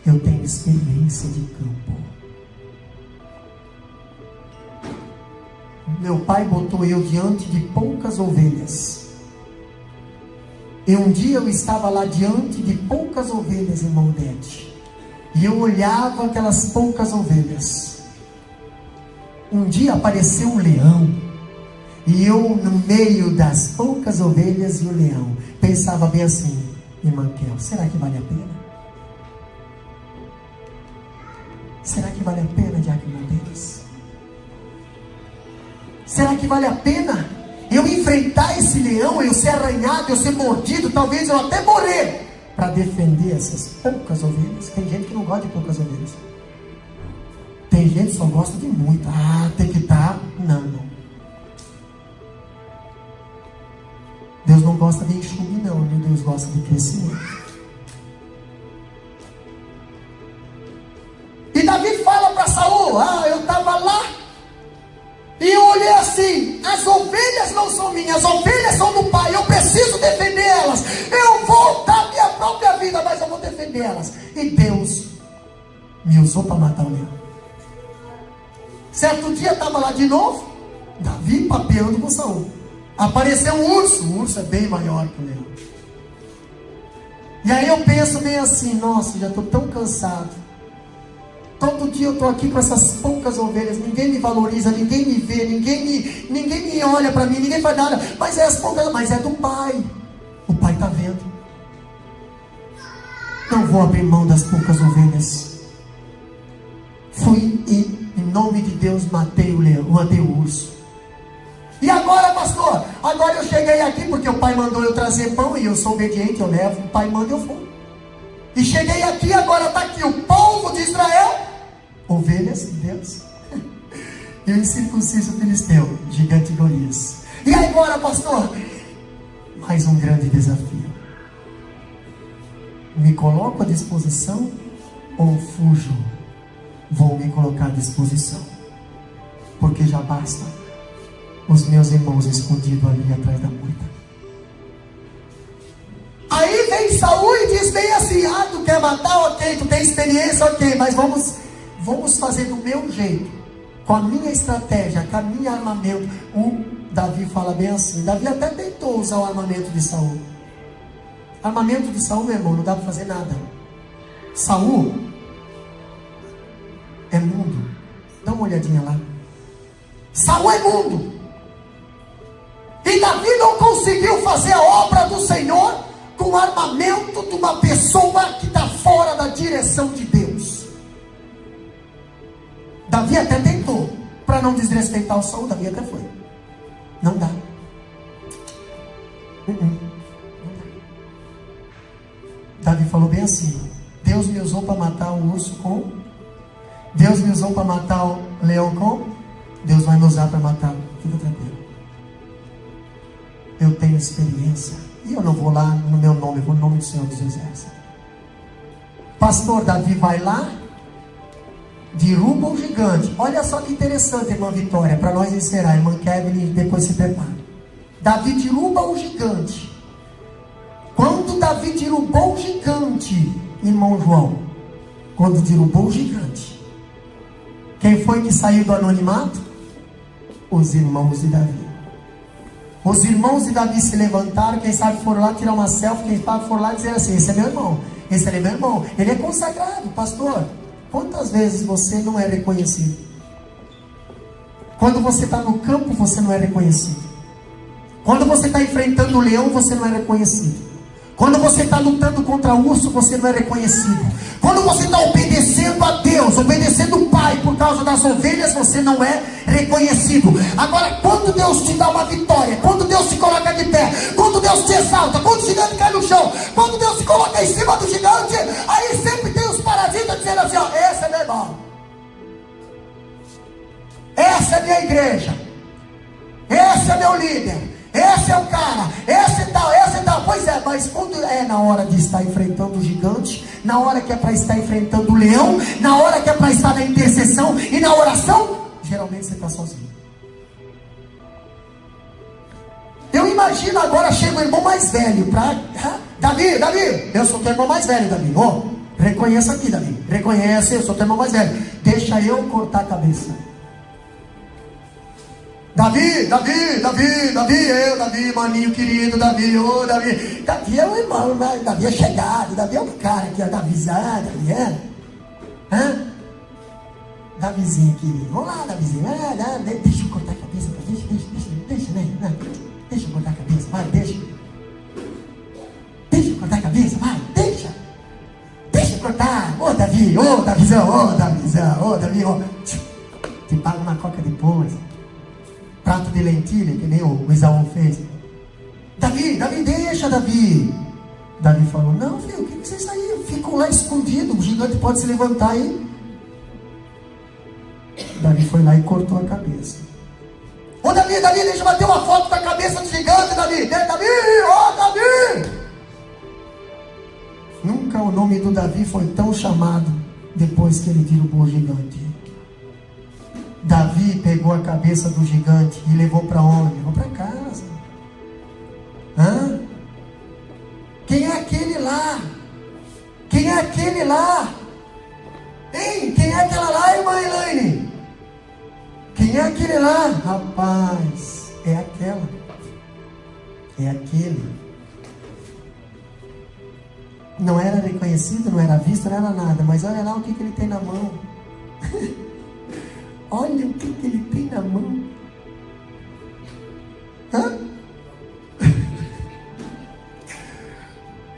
eu tenho experiência de campo. Meu pai botou eu diante de poucas ovelhas. E um dia eu estava lá diante de poucas ovelhas, irmão Dete. E eu olhava aquelas poucas ovelhas. Um dia apareceu um leão. E eu, no meio das poucas ovelhas e o leão, pensava bem assim: irmã Kel, será que vale a pena? Será que vale a pena, Diácono Deus? Será que vale a pena eu enfrentar esse leão, eu ser arranhado, eu ser mordido, talvez eu até morrer, para defender essas poucas ovelhas? Tem gente que não gosta de poucas ovelhas. Tem gente que só gosta de muito. Tem que estar. Não. Deus não gosta de enxugue, não. Deus gosta de crescimento. E Davi fala para Saul: eu estava lá e eu olhei assim: as ovelhas não são minhas, as ovelhas são do pai, eu preciso defender elas. Eu vou dar minha própria vida, mas eu vou defender elas. E Deus me usou para matar o leão. Certo dia estava lá de novo, Davi papeando com Saul. Apareceu um urso. O urso é bem maior que o leão. E aí eu penso bem assim: nossa, já estou tão cansado. Todo dia eu estou aqui com essas poucas ovelhas. Ninguém me valoriza, ninguém me vê, ninguém me olha para mim, ninguém faz nada. Mas é as poucas, mas é do pai. O pai está vendo. Não vou abrir mão das poucas ovelhas. Fui e, em nome de Deus, matei o leão, matei o urso. E agora, pastor? Agora eu cheguei aqui porque o pai mandou eu trazer pão e eu sou obediente, eu levo. O pai manda, eu vou. E cheguei aqui, agora está aqui o povo de Israel, ovelhas de Deus, e o incircunciso filisteu, gigante Golias. E agora, pastor? Mais um grande desafio. Me coloco à disposição ou fujo? Vou me colocar à disposição, porque já basta os meus irmãos escondidos ali atrás da moita. Aí vem Saul e diz bem assim: tu quer matar? Ok, tu tem experiência, ok, mas vamos fazer do meu jeito, com a minha estratégia, com a minha armamento. O Davi fala bem assim. Davi até tentou usar o armamento de Saul. Armamento de Saul, meu irmão, não dá para fazer nada. Saul é mundo. Dá uma olhadinha lá. Saul é mundo. fazer a obra do Senhor com o armamento de uma pessoa que está fora da direção de Deus. Davi até tentou, para não desrespeitar o Saul, Davi até foi. Não dá. Não dá. Davi falou bem assim: Deus me usou para matar o urso com, Deus me usou para matar o leão com, Deus vai me usar para matar. Fica tranquilo. Eu tenho experiência. E eu não vou lá no meu nome, eu vou no nome do Senhor dos Exércitos. Pastor Davi vai lá, derruba o gigante. Olha só que interessante, irmã Vitória, para nós encerrar. Irmã Kevin, depois se prepara. Davi derruba o gigante. Quando Davi derrubou o gigante, irmão João, quando derrubou o gigante, quem foi que saiu do anonimato? Os irmãos de Davi. Os irmãos de Davi se levantaram, quem sabe foram lá tirar uma selfie, quem sabe foram lá dizer assim: esse é meu irmão, esse é meu irmão, ele é consagrado. Pastor, quantas vezes você não é reconhecido? Quando você está no campo, você não é reconhecido. Quando você está enfrentando o leão, você não é reconhecido. Quando você está lutando contra o urso, você não é reconhecido. Quando você está obedecendo a Deus, obedecendo o Pai por causa das ovelhas, você não é reconhecido. Agora, quando Deus te dá uma vitória, quando Deus te coloca de pé, quando Deus te exalta, quando o gigante cai no chão, quando Deus te coloca em cima do gigante, aí sempre tem os parasitas dizendo assim: ó, esse é meu irmão, essa é minha igreja, esse é meu líder, esse é o cara, esse é tal, esse é tal. Pois é, mas quando é na hora de estar enfrentando o gigante, na hora que é para estar enfrentando o leão, na hora que é para estar na intercessão e na oração, geralmente você está sozinho. Eu imagino agora, chega o irmão mais velho para Davi, eu sou teu irmão mais velho, Davi. Reconheça aqui, Davi, reconhece, eu sou teu irmão mais velho. Deixa eu cortar a cabeça. Davi, maninho querido, Davi é o irmão, Davi é chegado, Davi é o cara que é Davizado, Davi é, Davizinho aqui, vamos lá, Davizinho, deixa eu cortar a cabeça, deixa, né? Deixa eu cortar a cabeça, vai, deixa eu cortar a cabeça, vai, deixa eu cortar, Davizão, te pago uma coca depois. Prato de lentilha, que nem o Isaú fez. Davi, deixa, Davi. Davi falou: não, filho, o que vocês aí? Ficam lá escondidos, o gigante pode se levantar aí. Davi foi lá e cortou a cabeça. Davi, deixa eu bater uma foto da cabeça do gigante, Davi. Davi. Nunca o nome do Davi foi tão chamado depois que ele derrubou o gigante. Davi pegou a cabeça do gigante e levou para onde? Levou para casa. Quem é aquele lá? Quem é aquele lá? Hein? Quem é aquela lá, irmã Elaine? Quem é aquele lá? Rapaz, é aquela. É aquele. Não era reconhecido, não era visto, não era nada. Mas olha lá o que ele tem na mão. Olha o que ele tem na mão.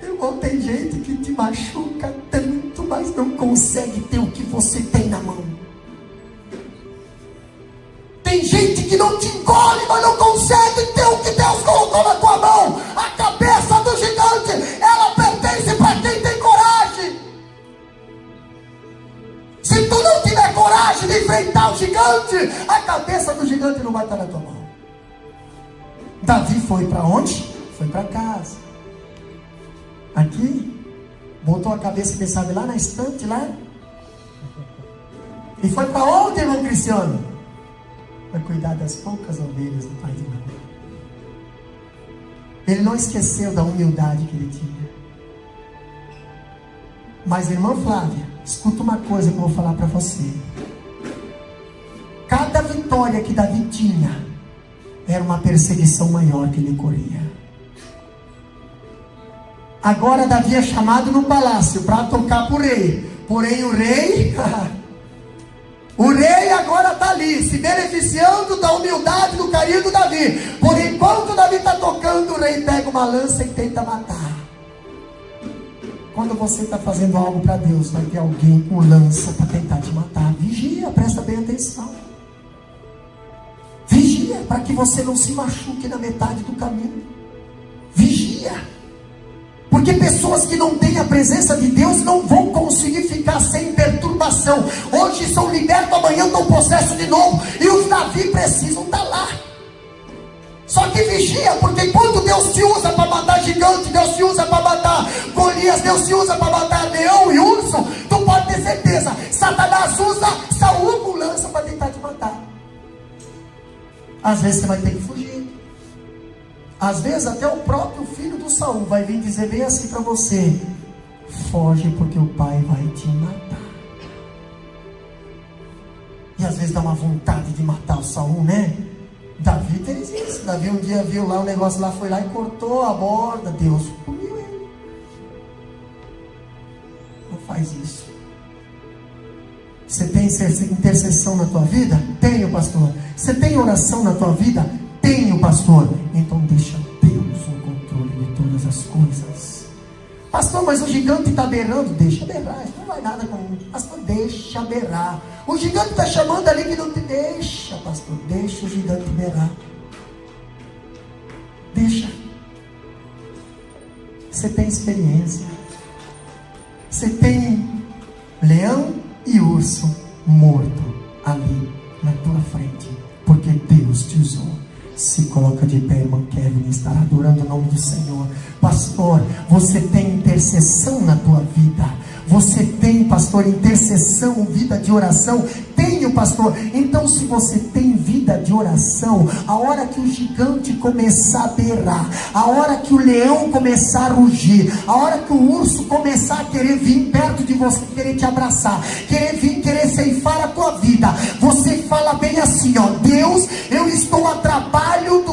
Irmão, tem gente que te machuca tanto, mas não consegue ter o que você tem na mão. Tem gente que não te engole, mas não consegue ter o que Deus colocou na tua mão. A cabeça do gigante, ela pertence para quem tem coragem. Se tu não tiver coragem de enfrentar o gigante, a cabeça do gigante não vai estar na tua mão. Davi foi para onde? Foi para casa. Aqui, botou a cabeça, quem sabe, lá na estante, lá. E foi para onde, irmão Cristiano? Vai cuidar das poucas ovelhas do pai de Davi. Ele não esqueceu da humildade que ele tinha. Mas, irmã Flávia, escuta uma coisa que eu vou falar para você. Cada vitória que Davi tinha era uma perseguição maior que ele corria. Agora Davi é chamado no palácio para tocar para o rei. Porém o rei O rei agora está ali, se beneficiando da humildade, do carinho do Davi. Por enquanto Davi está tocando, o rei pega uma lança e tenta matar. Quando você está fazendo algo para Deus, vai ter alguém com lança para tentar te matar. Vigia, presta bem atenção. Vigia, para que você não se machuque na metade do caminho. Vigia. Porque pessoas que não têm a presença de Deus não vão conseguir ficar sem perturbação. Hoje são libertos, amanhã estão possesso de novo. E os Davi precisam estar lá. Só que vigia, porque quando Deus te usa para matar gigante, Deus te usa para matar Golias, Deus te usa para matar leão e urso, tu pode ter certeza, Satanás usa Saul com lança para tentar te matar. Às vezes você vai ter que fugir. Às vezes até o próprio filho do Saul vai vir dizer bem assim para você: foge porque o pai vai te matar. E às vezes dá uma vontade de matar o Saul, né? Davi fez isso. Davi um dia viu lá o negócio lá, foi lá e cortou a borda. Deus puniu ele. Não faz isso. Você tem intercessão na tua vida? Tenho, pastor. Você tem oração na tua vida? Tenho, pastor. Então deixa Deus no controle de todas as coisas. Pastor, mas o gigante está berrando. Deixa berrar, isso não vai nada com ele. Pastor, deixa berrar. O gigante está chamando ali que não te deixa, pastor. Deixa o gigante berrar. Deixa. Você tem experiência. Você tem leão e urso morto ali na tua frente, porque Deus te usou. Se coloca de pé, irmão Kevin, estará adorando o nome do Senhor. Pastor, você tem intercessão na tua vida? Você tem, pastor, intercessão, vida de oração? Tenho, pastor. Então, se você tem vida de oração, a hora que o gigante começar a berrar, a hora que o leão começar a rugir, a hora que o urso começar a querer vir perto de você, querer te abraçar, querer ceifar a tua vida, você fala bem assim, ó: Deus, eu estou a trabalho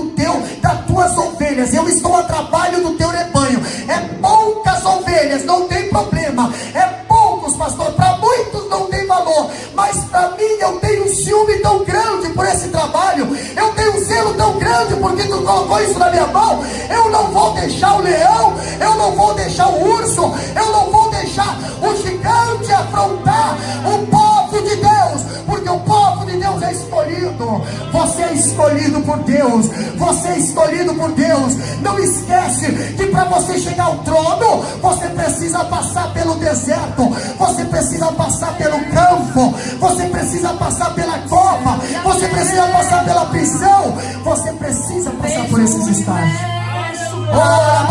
das tuas ovelhas, eu estou a trabalho do teu rebanho. É poucas ovelhas, não tem problema. É poucos, pastor, para muitos não tem valor, mas para mim eu tenho um ciúme tão grande por esse trabalho, eu tenho um zelo tão grande porque tu colocou isso na minha mão. Eu não vou deixar o leão, eu não vou deixar o urso, eu não vou deixar o gigante afrontar o povo de Deus, porque o povo de Deus é escolhido. Você é escolhido por Deus, você é escolhido por Deus. Não esquece que para você chegar ao trono, você precisa passar pelo deserto, você precisa passar pelo campo, você precisa passar pela cova, você precisa passar pela prisão, você precisa passar por esses estágios. Oh,